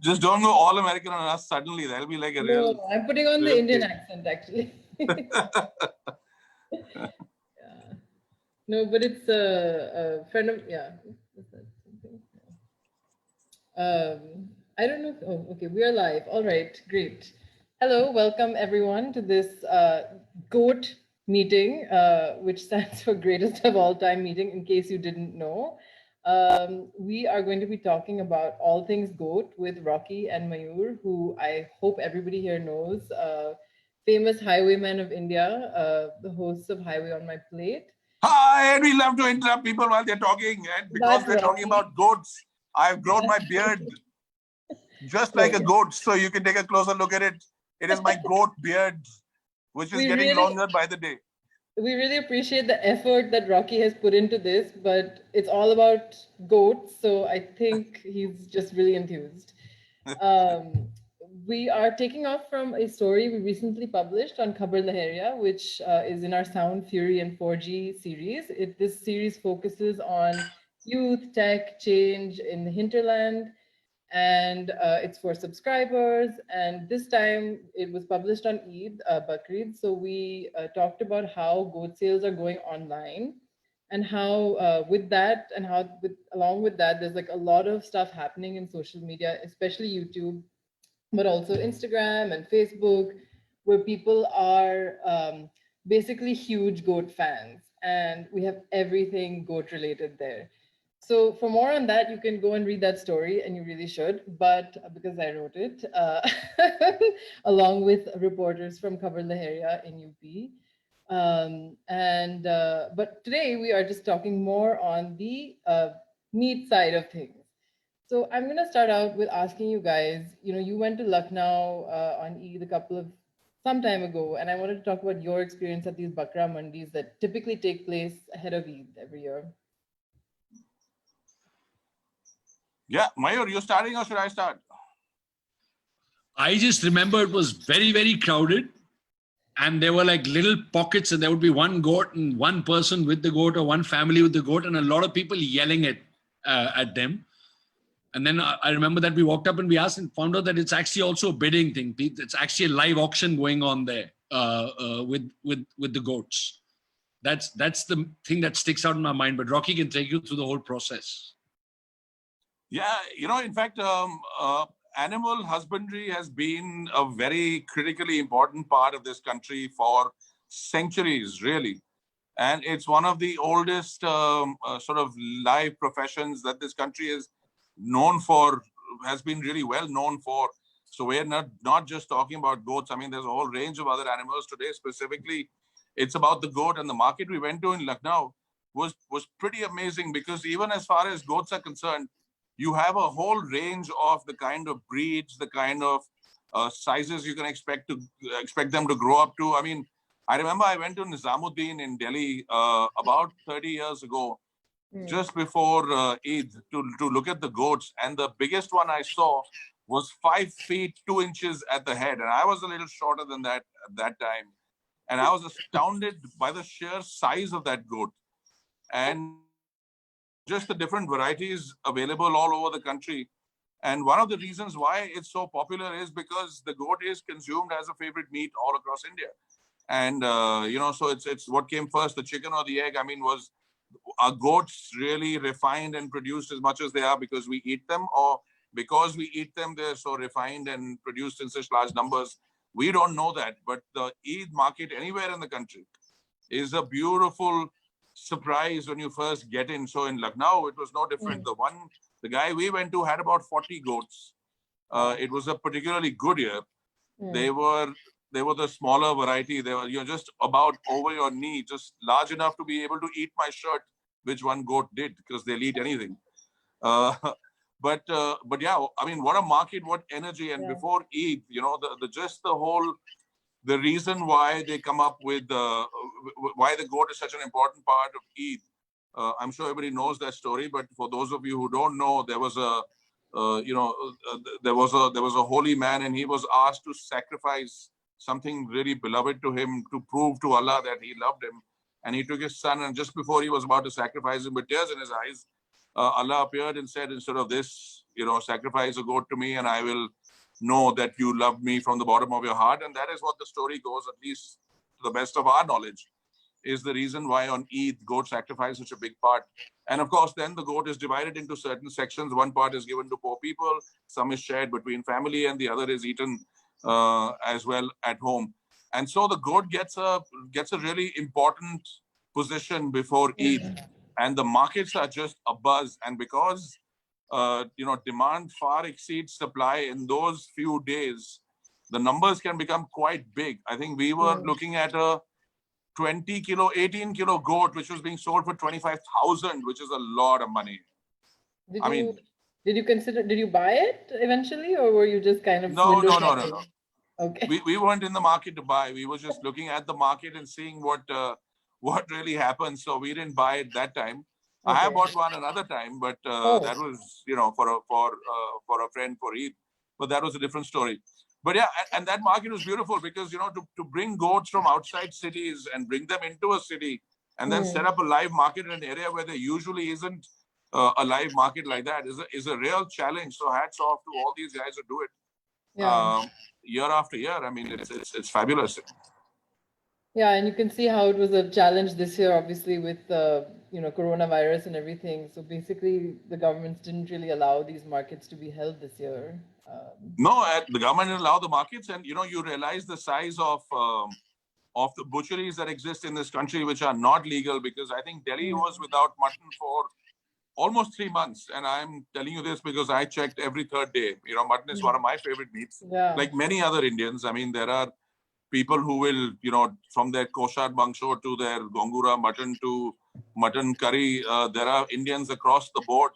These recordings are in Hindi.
just don't go all American on us suddenly. That'll be like a real... No, I'm putting on the Indian accent, actually. Yeah. No, but it's a friend of... Yeah. I don't know. Oh, okay. We are live. All right. Great. Hello. Welcome, everyone, to this GOAT meeting, which stands for Greatest of All Time meeting, in case you didn't know. We are going to be talking about all things GOAT with Rocky and Mayur, who I hope everybody here knows. Famous highwaymen of India, the hosts of Highway on My Plate. Hi, and we love to interrupt people while they're talking. And because we're talking about goats, I've grown my beard just like a goat. So you can take a closer look at it. It is my goat beard, which is getting longer by the day. We really appreciate the effort that Rocky has put into this, but it's all about goats. So I think he's just really enthused. We are taking off from a story we recently published on Khabar Lahariya, which is in our Sound, Fury, and 4G series. This series focuses on youth, tech, change in the hinterland, and it's for subscribers. And this time it was published on Eid, Bakrid. So we talked about how goat sales are going online, and how with that, and how along with that, there's like a lot of stuff happening in social media, especially YouTube, but also Instagram and Facebook, where people are basically huge goat fans, and we have everything goat related there. So for more on that, you can go and read that story, and you really should, but because I wrote it, along with reporters from Khabar Lahariya in UP. But today we are just talking more on the meat side of things. So I'm going to start out with asking you guys, you went to Lucknow on Eid some time ago, and I wanted to talk about your experience at these Bakra Mandis that typically take place ahead of Eid every year. Yeah, Mayur, you starting or should I start? I just remember it was very, very crowded, and there were like little pockets, and there would be one goat and one person with the goat, or one family with the goat, and a lot of people yelling at them. And then I remember that we walked up and we asked and found out that it's actually also a bidding thing. It's actually a live auction going on there with the goats. That's the thing that sticks out in my mind. But Rocky can take you through the whole process. Yeah, in fact, animal husbandry has been a very critically important part of this country for centuries, really. And it's one of the oldest sort of live professions that this country is known for, has been really well known for. So we're not just talking about goats. I mean, there's a whole range of other animals today. Specifically, it's about the goat. And the market we went to in Lucknow was pretty amazing, because even as far as goats are concerned, you have a whole range of the kind of breeds, the kind of sizes you can expect them to grow up to. I mean, I remember I went to Nizamuddin in Delhi about 30 years ago, just before Eid, to look at the goats. And the biggest one I saw was 5 feet 2 inches at the head. And I was a little shorter than that at that time. And I was astounded by the sheer size of that goat. And just the different varieties available all over the country. And one of the reasons why it's so popular is because the goat is consumed as a favorite meat all across India. And, so it's what came first, the chicken or the egg? I mean, are goats really refined and produced as much as they are because we eat them, or because we eat them, they're so refined and produced in such large numbers? We don't know that. But the Eid market anywhere in the country is a beautiful surprise when you first get in. So in Lucknow, it was no different. The guy we went to had about 40 goats. It was a particularly good year. They were the smaller variety. They were just about over your knee, just large enough to be able to eat my shirt, which one goat did, because they'll eat anything. But yeah, I mean, what a market, what energy. And before Eid, the reason why they come up with why the goat is such an important part of Eid. I'm sure everybody knows that story, but for those of you who don't know, there was a holy man, and he was asked to sacrifice something really beloved to him to prove to Allah that he loved him. And he took his son, and just before he was about to sacrifice him with tears in his eyes, Allah appeared and said, instead of this, sacrifice a goat to me and I will know that you love me from the bottom of your heart. And that is what the story goes, at least to the best of our knowledge, is the reason why on Eid, goat sacrifice is such a big part. And of course, then the goat is divided into certain sections. One part is given to poor people, some is shared between family, and the other is eaten as well at home. And so the goat gets a really important position before Eid, and the markets are just abuzz. And because demand far exceeds supply in those few days, the numbers can become quite big. I think we were looking at a 20 kilo, 18 kilo goat, which was being sold for 25,000, which is a lot of money. Did you buy it eventually, or were you just kind of No. Okay. We weren't in the market to buy. We were just looking at the market and seeing what really happened. So we didn't buy it that time. I have bought one another time, but that was for a friend for Eid. But that was a different story. But yeah, and that market was beautiful because to bring goats from outside cities and bring them into a city and then set up a live market in an area where there usually isn't a live market like that is a real challenge. So hats off to all these guys who do it year after year. I mean, it's fabulous. Yeah, and you can see how it was a challenge this year, obviously, with coronavirus and everything. So basically, the governments didn't really allow these markets to be held this year. No, the government didn't allow the markets, and you realize the size of the butcheries that exist in this country, which are not legal, because I think Delhi was without mutton for almost 3 months. And I'm telling you this because I checked every third day. Mutton is one of my favorite meats. Yeah. Like many other Indians. I mean, there are people who will, from their kosher bangsho to their gongura mutton to mutton curry, there are Indians across the board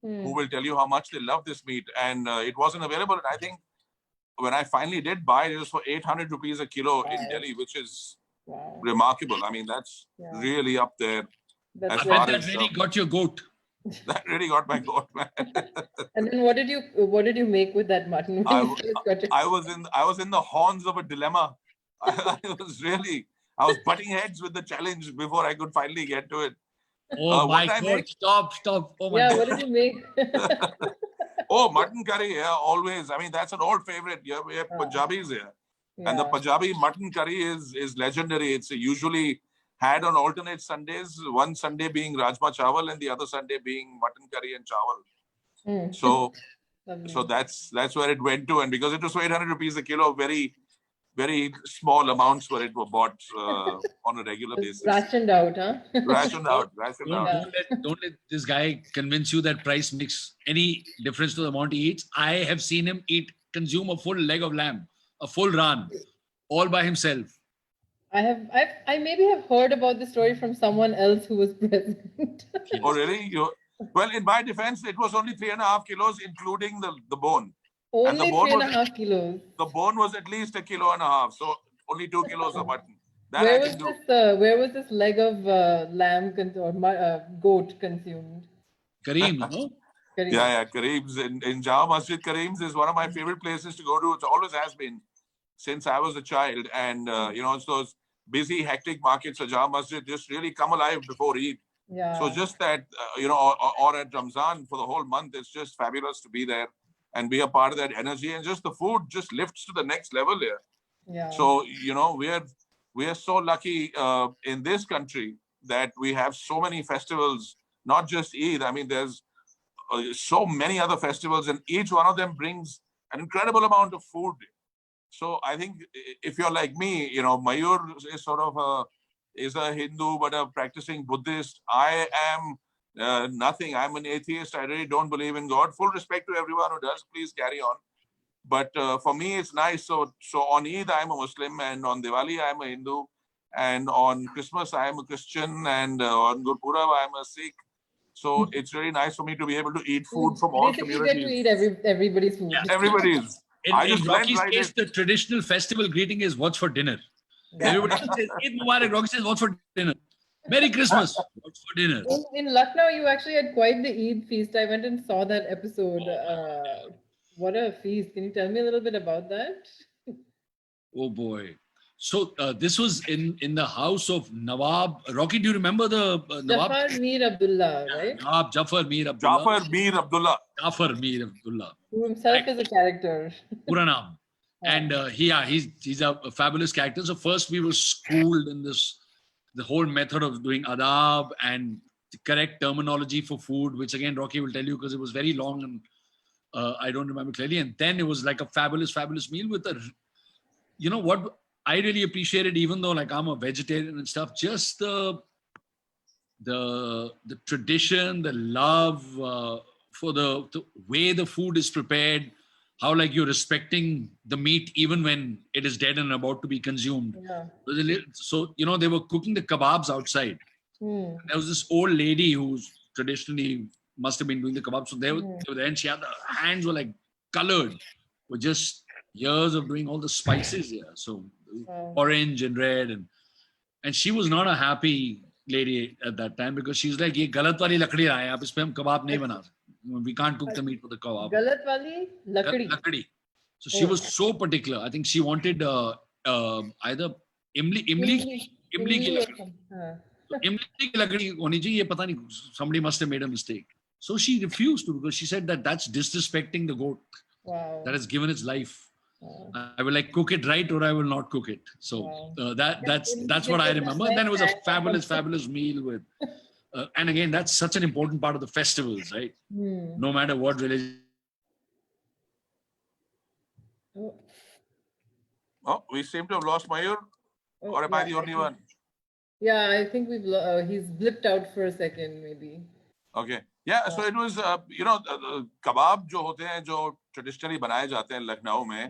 who will tell you how much they love this meat. And it wasn't available. And I think when I finally did buy it, it was for 800 rupees a kilo in Delhi, which is remarkable. I mean, that's really up there. That's I bet that really got your goat. That really got my goat, man. And then what did you make with that mutton? I was in the horns of a dilemma. I was butting heads with the challenge before I could finally get to it. Oh my God! Stop! Oh my God! What did you make? Oh, mutton curry, yeah, always. I mean, that's an old favorite. Yeah, we have Punjabis here, and the Punjabi mutton curry is legendary. It's usually had on alternate Sundays. One Sunday being rajma chawal, and the other Sunday being mutton curry and chawal. So that's where it went to, and because it was 800 rupees a kilo, very, very small amounts where it were bought on a regular basis. Rationed out, huh? Rationed out. Don't let this guy convince you that price makes any difference to the amount he eats. I have seen him consume a full leg of lamb, a full ran, all by himself. I maybe have heard about the story from someone else who was present. Oh, really? Well, in my defense, it was only 3.5 kilos, including the bone. Only 3.5 kilos. The bone was at least 1.5 kilos, so only 2 kilos of mutton. Where was this leg of lamb or goat consumed? Kareem, no? Kareem. Yeah, Kareem's in Jama Masjid. Kareem's is one of my favorite places to go to. It always has been since I was a child. And, it's those busy, hectic markets of Jama Masjid just really come alive before Eid. Yeah. So just that, or at Ramzan for the whole month, it's just fabulous to be there and be a part of that energy. And just the food just lifts to the next level there. Yeah. So, we are so lucky in this country that we have so many festivals, not just Eid. I mean, there's so many other festivals, and each one of them brings an incredible amount of food. So I think if you're like me, Mayur is sort of is a Hindu, but a practicing Buddhist. I am nothing. I'm an atheist. I really don't believe in God. Full respect to everyone who does. Please carry on. But for me, it's nice. So on Eid, I'm a Muslim, and on Diwali, I'm a Hindu, and on Christmas, I'm a Christian, and on Gurpurab, I'm a Sikh. So it's really nice for me to be able to eat food from all communities. You get to eat everybody's food. Yeah. Everybody's. In Rocky's case, the traditional festival greeting is "What's for dinner?" Yeah. Everybody says, "Eid Mubarak." Rocky says, "What's for dinner?" Merry Christmas. What's for dinner? In Lucknow, you actually had quite the Eid feast. I went and saw that episode. What a feast. Can you tell me a little bit about that? Oh boy. So this was in the house of Nawab. Rocky, do you remember the Nawab? Jafar Mir Abdullah, right? Nawab Jafar Mir Abdullah. Jafar Mir Abdullah. Jafar Mir Abdullah. Who himself Right. is a character. Pura naam. And he's a fabulous character. So first we were schooled in the whole method of doing adab and the correct terminology for food, which again Rocky will tell you because it was very long and I don't remember clearly. And then it was like a fabulous meal with you know what I really appreciated, even though like I'm a vegetarian and stuff, just the tradition, the love for the way the food is prepared, how like you're respecting the meat even when it is dead and about to be consumed. Yeah. So, you know, they were cooking the kebabs outside. There was this old lady who's traditionally must have been doing the kebabs. So they were there and she had the hands were like colored with just years of doing all the spices here. So orange and red and she was not a happy lady at that time because she's like, "Ye galat wali lakdi hai, aap ispe hum kebab nahi bana sakte. We can't cook the meat with the kebab." Galat wali lakdi. Lakdi. So she was so particular. I think she wanted either imli ki lakdi. Imli ki lakdi honi chahiye, pata nahi, somebody must have made a mistake. So she refused to because she said that that's disrespecting the goat that has given its life. I will like cook it right or I will not cook it. So that's what I remember. And then it was a fabulous meal with, and again, that's such an important part of the festivals, right? No matter what religion. Oh, we seem to have lost Mayur. Or am I the only one? Yeah, I think he's blipped out for a second, maybe. Okay. Yeah, so it was, kebab जो होते हैं, जो traditionally बनाए जाते हैं लखनऊ में,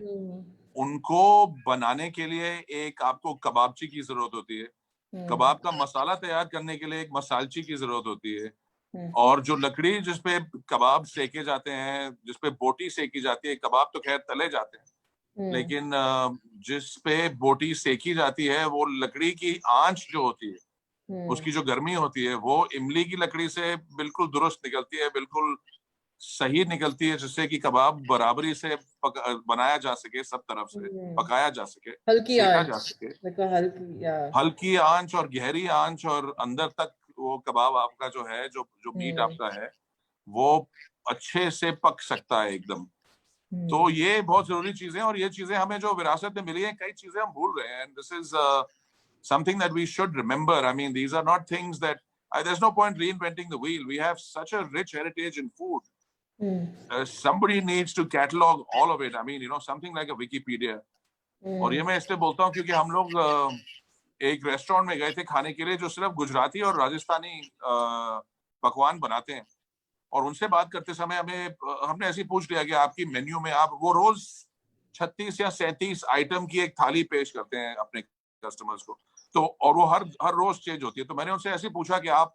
उनको बनाने के लिए एक आपको कबाबची की जरूरत होती है। कबाब का मसाला तैयार करने के लिए एक मसालची की जरूरत होती है। और जो लकड़ी जिसपे कबाब सेके जाते हैं, जिसपे बोटी सेकी जाती है, कबाब तो खैर तले जाते हैं, लेकिन जिसपे बोटी सेकी जाती है, वो लकड़ी की आंच जो होती है, उसकी जो गर्मी होती है वो इमली की लकड़ी से बिल्कुल दुरुस्त निकलती है, बिल्कुल सही निकलती है, जिससे कि कबाब बराबरी से बनाया जा सके, सब तरफ से पकाया जा सके, सेका जा सके, हल्की आंच और गहरी आंच और अंदर तक वो कबाब आपका जो है, जो मीट आपका है, वो अच्छे से पक सकता है एकदम। तो ये बहुत जरूरी चीजें, और ये चीजें हमें जो विरासत में मिली हैं, कई चीजें हम भूल रहे हैं। This is something that we should remember. I mean, these are not things that there's no point reinventing the wheel. We have such a rich heritage in food. Somebody needs to catalog all of it. I mean, something like a Wikipedia. और ये मैं इसलिए बोलता हूँ क्योंकि हम लोग एक रेस्टोरेंट में गए थे खाने के लिए जो सिर्फ गुजराती और राजस्थानी पकवान बनाते हैं, और उनसे बात करते समय हमने ऐसे पूछ लिया कि आपकी मेन्यू में आप वो रोज 36 या 37 आइटम की एक थाली पेश करते हैं अपने कस्टमर्स को, तो और वो हर रोज चेंज होती है। तो मैंने उनसे ऐसे पूछा कि आप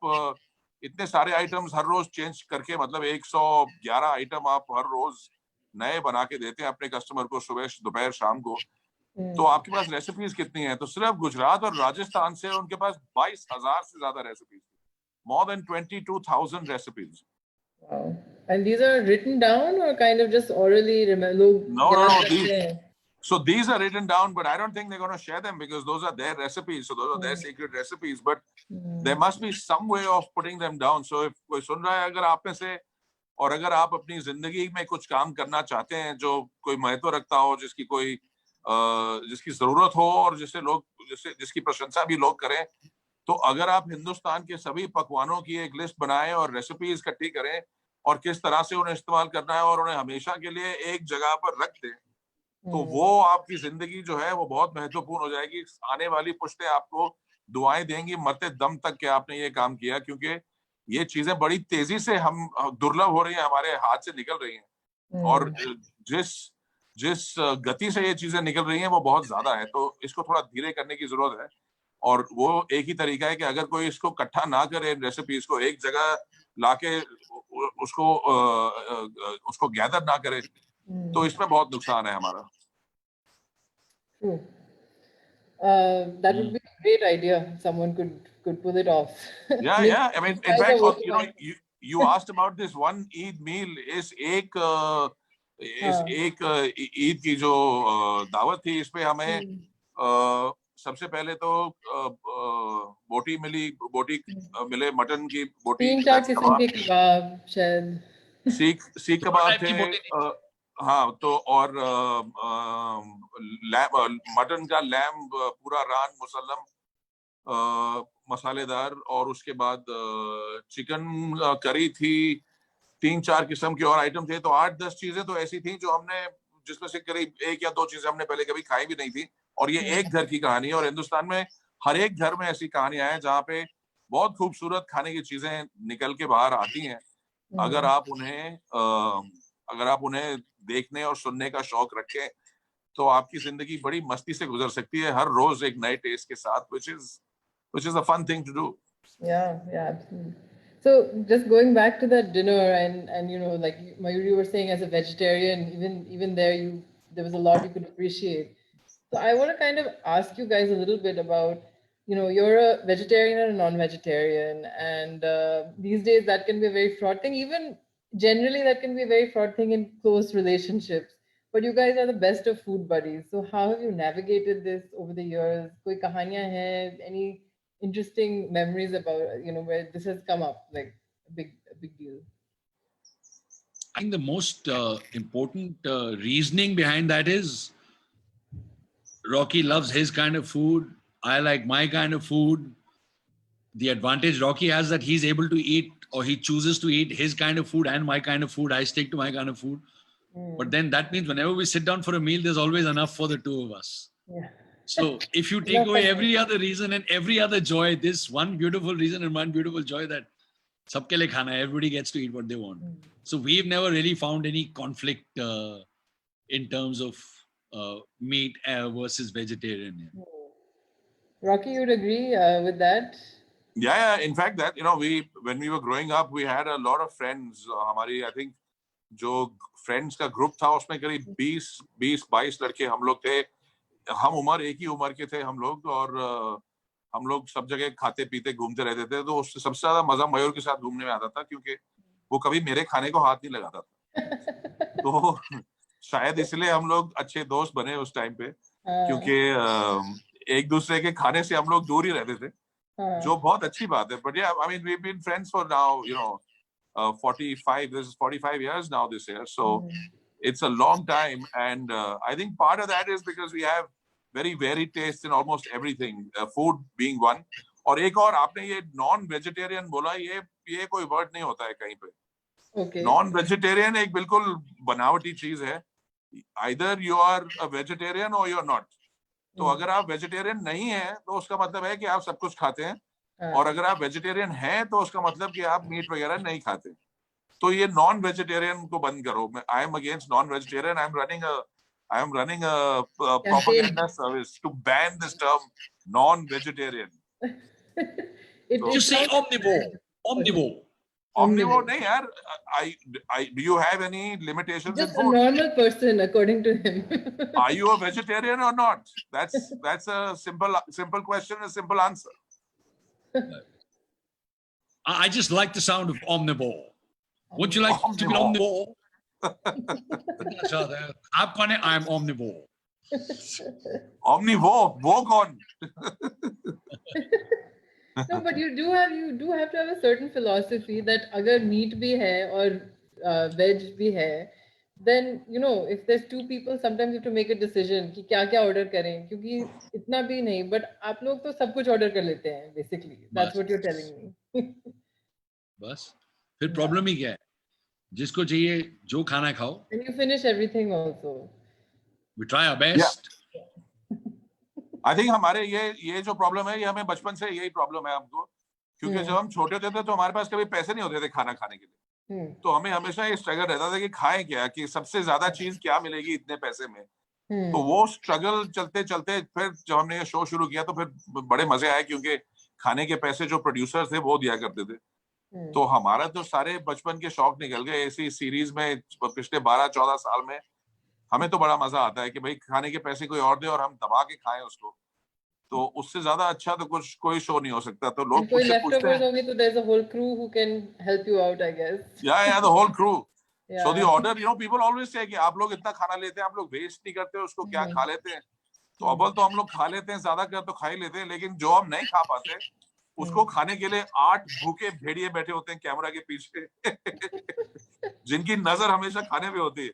इतने सारे आइटम्स हर रोज चेंज करके, मतलब 111 आइटम आप हर रोज नए बना के देते हैं अपने कस्टमर को, सुबह दोपहर शाम को, तो आपके पास रेसिपीज कितनी है? तो सिर्फ गुजरात और राजस्थान से उनके पास 22,000 से ज्यादा recipes, more than 22,000 recipes. Wow. And these are written down or kind of just orally? No. So these are written down, but I don't think they're going to share them because those are their recipes. So those are their secret recipes. But there must be some way of putting them down. So if कोई सुन रहा है अगर आप में से, और अगर आप अपनी जिंदगी में कुछ काम करना चाहते हैं जो कोई महत्व रखता हो, जिसकी जरूरत हो और जिसकी प्रशंसा भी लोग करें, तो अगर आप हिंदुस्तान के सभी पकवानों की एक लिस्ट बनाएं और रेसिपीज इकट्ठी करें और किस तरह से उन्हें इस्तेमाल करना है और उन्हें हमेशा के लिए एक जगह पर रख दें, तो वो आपकी जिंदगी जो है वो बहुत महत्वपूर्ण हो जाएगी। आने वाली पुश्तें आपको दुआएं देंगी मरते दम तक कि आपने ये काम किया, क्योंकि ये चीजें बड़ी तेजी से हम दुर्लभ हो रही हैं, हमारे हाथ से निकल रही हैं, और जिस गति से ये चीजें निकल रही हैं वो बहुत ज्यादा है। तो इसको थोड़ा धीरे करने की जरूरत है, और वो एक ही तरीका है कि अगर कोई इसको इकट्ठा ना करे, रेसिपीज को एक जगह लाके उसको गैदर ना करे, तो इसमें बहुत नुकसान है हमारा। That would be a great idea. Someone could pull it off. Yeah. I mean, in fact, you asked about this one Eid meal. इस एक ईद की जो दावत थी, इसमें हमें सबसे पहले तो बोटी मिले, मटन की बोटी, 3-4 किस्म के कबाब शायद। सीख दो कबाब टाइप थे। की बोटी थी। हाँ, तो और मटन का लैम पूरा रान मुसल्लम मसालेदार, और उसके बाद चिकन करी थी। 3-4 किस्म के और आइटम थे। तो 8-10 चीजें तो ऐसी थी जो हमने, जिसमें से करीब 1 या 2 चीजें हमने पहले कभी खाई भी नहीं थी। और ये एक घर की कहानी है, और हिंदुस्तान में हर एक घर में ऐसी कहानियां हैं जहाँ पे बहुत खूबसूरत खाने की चीजें निकल के बाहर आती हैं। अगर आप उन्हें देखने और सुनने का शौक रखें तो आपकी जिंदगी बड़ी मस्ती से गुजर सकती है, हर रोज एक नए टेस्ट के साथ, which is a fun thing to do. Yeah, yeah, absolutely. So just going back to that dinner, and you know, like Mayuri, you were saying, as a vegetarian, even there, there was a lot you could appreciate. So I want to kind of ask you guys a little bit about, you know, you're a vegetarian and a non-vegetarian, and these days that can be a very fraught thing. Even generally, that can be a very fraught thing in close relationships. But you guys are the best of food buddies. So how have you navigated this over the years? Koi kahaniyan hai? Any interesting memories about, you know, where this has come up, like a big deal? I think the most important reasoning behind that is Rocky loves his kind of food. I like my kind of food. The advantage Rocky has that he's able to eat, or he chooses to eat his kind of food and my kind of food. I stick to my kind of food. But then that means whenever we sit down for a meal, there's always enough for the two of us. Yeah. So if you take Enough away for every other reason and every other joy, this one beautiful reason and one beautiful joy that sabke liye khana hai, everybody gets to eat what they want. So we've never really found any conflict in terms of meat versus vegetarian. Rocky, you'd agree with that? Yeah. In fact, that, you know, when we were growing up, we had a lot of friends. हमारी, I think, जो फ्रेंड्स का ग्रुप था उसमें करीब 20-22 लड़के हम लोग थे। हम एक ही उम्र के थे हम लोग, और हम लोग सब जगह खाते पीते घूमते रहते थे। तो उससे सबसे ज्यादा मजा मयूर के साथ घूमने में आता था, क्योंकि वो कभी मेरे खाने को हाथ नहीं लगाता था। तो शायद इसलिए हम लोग अच्छे दोस्त बने उस टाइम पे, क्योंकि एक दूसरे के खाने से हम लोग दूर ही रहते थे, जो बहुत अच्छी बात है। But yeah, I mean, we've been friends for now, you know, 45 years now this year. So it's a long time. And I think part of that is because we have very varied tastes in almost everything, food being one. और एक और, आपने ये नॉन वेजिटेरियन बोला, ये कोई वर्ड नहीं होता है कहीं पे। नॉन वेजिटेरियन एक बिल्कुल बनावटी चीज है। Either you are a vegetarian or you're not. तो अगर आप वेजिटेरियन नहीं हैं तो उसका मतलब है कि आप सब कुछ खाते हैं, और अगर आप वेजिटेरियन हैं तो उसका मतलब कि आप मीट वगैरह नहीं खाते। तो ये नॉन वेजिटेरियन को बंद करो। I am against non vegetarian. I am running a propaganda service to ban this term non-vegetarian. You say omnivore. Omnivore नहीं यार। Do you have any limitations in Just food? a normal person, according to him. Are you a vegetarian or not? That's a simple question, a simple answer. I just like the sound of omnivore. Would you like to be omnivore? आप कौन है? I am omnivore. Omnivore, वो कौन? No, but you do have to have a certain philosophy that अगर meat भी है और veg भी है, then you know, if there's two people, sometimes you have to make a decision कि क्या क्या order करें, क्योंकि इतना भी नहीं, but आप लोग तो सब कुछ order कर लेते हैं basically. That's what you're telling me. बस फिर प्रॉब्लम ही क्या है? जिसको चाहिए जो खाना खाओ. And you finish everything also. We try our best. I think हमारे ये जो प्रॉब्लम है, ये हमें बचपन से यही प्रॉब्लम है हमको, क्योंकि जब हम छोटे थे तो हमारे पास कभी पैसे नहीं होते थे खाना खाने के लिए। तो हमें हमेशा ये स्ट्रगल रहता था कि खाएं क्या, कि सबसे ज्यादा चीज क्या मिलेगी इतने पैसे में। तो वो स्ट्रगल चलते चलते फिर जब हमने ये शो शुरू किया तो फिर बड़े मजे आए, क्योंकि खाने के पैसे जो प्रोड्यूसर थे वो दिया करते थे। तो हमारा तो सारे बचपन के शौक निकल गए ऐसी सीरीज में। पिछले 12-14 साल में हमें तो बड़ा मजा आता है कि भाई खाने के पैसे कोई और दे और हम दबा के खाएं उसको। तो उससे ज्यादा अच्छा तो कोई शो नहीं हो सकता। तो लोग मुझसे पूछते हैं, होंगे तो there's a whole crew who can help you out, I guess. Yeah, the whole crew. So the order, you know, people always say कि आप लोग इतना खाना लेते हैं, आप लोग वेस्ट नहीं करते, उसको क्या खा लेते हैं। तो अव्वल तो हम लोग खा लेते हैं, ज्यादा कर तो खा ही लेते हैं, लेकिन जो हम नहीं खा पाते उसको खाने के लिए 8 भूखे भेड़िए बैठे होते हैं कैमरा के पीछे जिनकी नजर हमेशा खाने पे होती है.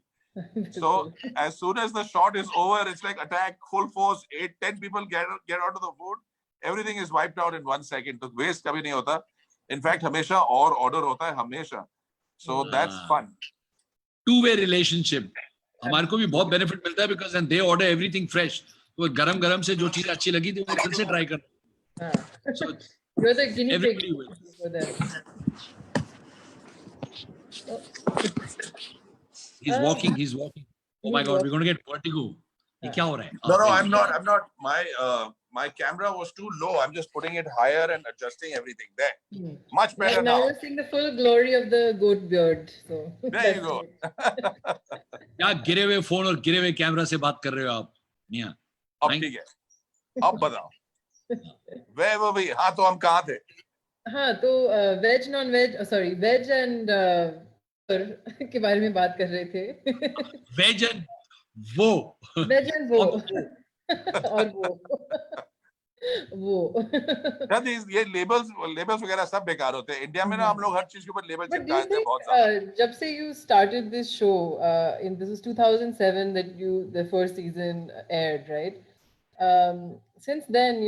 So as soon as the shot is over, it's like attack full force. 8-10 people get out of the food. Everything is wiped out in 1 second. तो waste कभी नहीं होता. In fact, हमेशा और order होता है हमेशा. So that's fun. Two-way relationship. हमारे को भी बहुत बेनिफिट मिलता है because then they order everything fresh. वो गरम गरम से जो चीज अच्छी लगी थी वो फिर से ट्राई कर. So you're the guinea pig everybody wins. for them. He's walking. Oh my God, we're going to get vertigo. ये क्या हो रहा है? No, I'm not. My camera was too low. I'm just putting it higher and adjusting everything there. Much better now. now. You're seeing the full glory of the goat beard. So There you go. क्या गिरे हुए फोन और गिरे हुए कैमरा से बात कर रहे हो आप? निया. अब ठीक है. अब बताओ. वे वो भी. हाँ तो हम कहाँ थे? हाँ तो veg non veg veg and के बारे में बात कर रहे थे. वेज एंड वो और वो ये लेबल्स वगैरह सब बेकार होते हैं. इंडिया में ना हम लोग हर चीज के ऊपर लेबल चिपकाते हैं बहुत ज्यादा. जब से you started this show this is 2007 that the first season aired, right? Since then,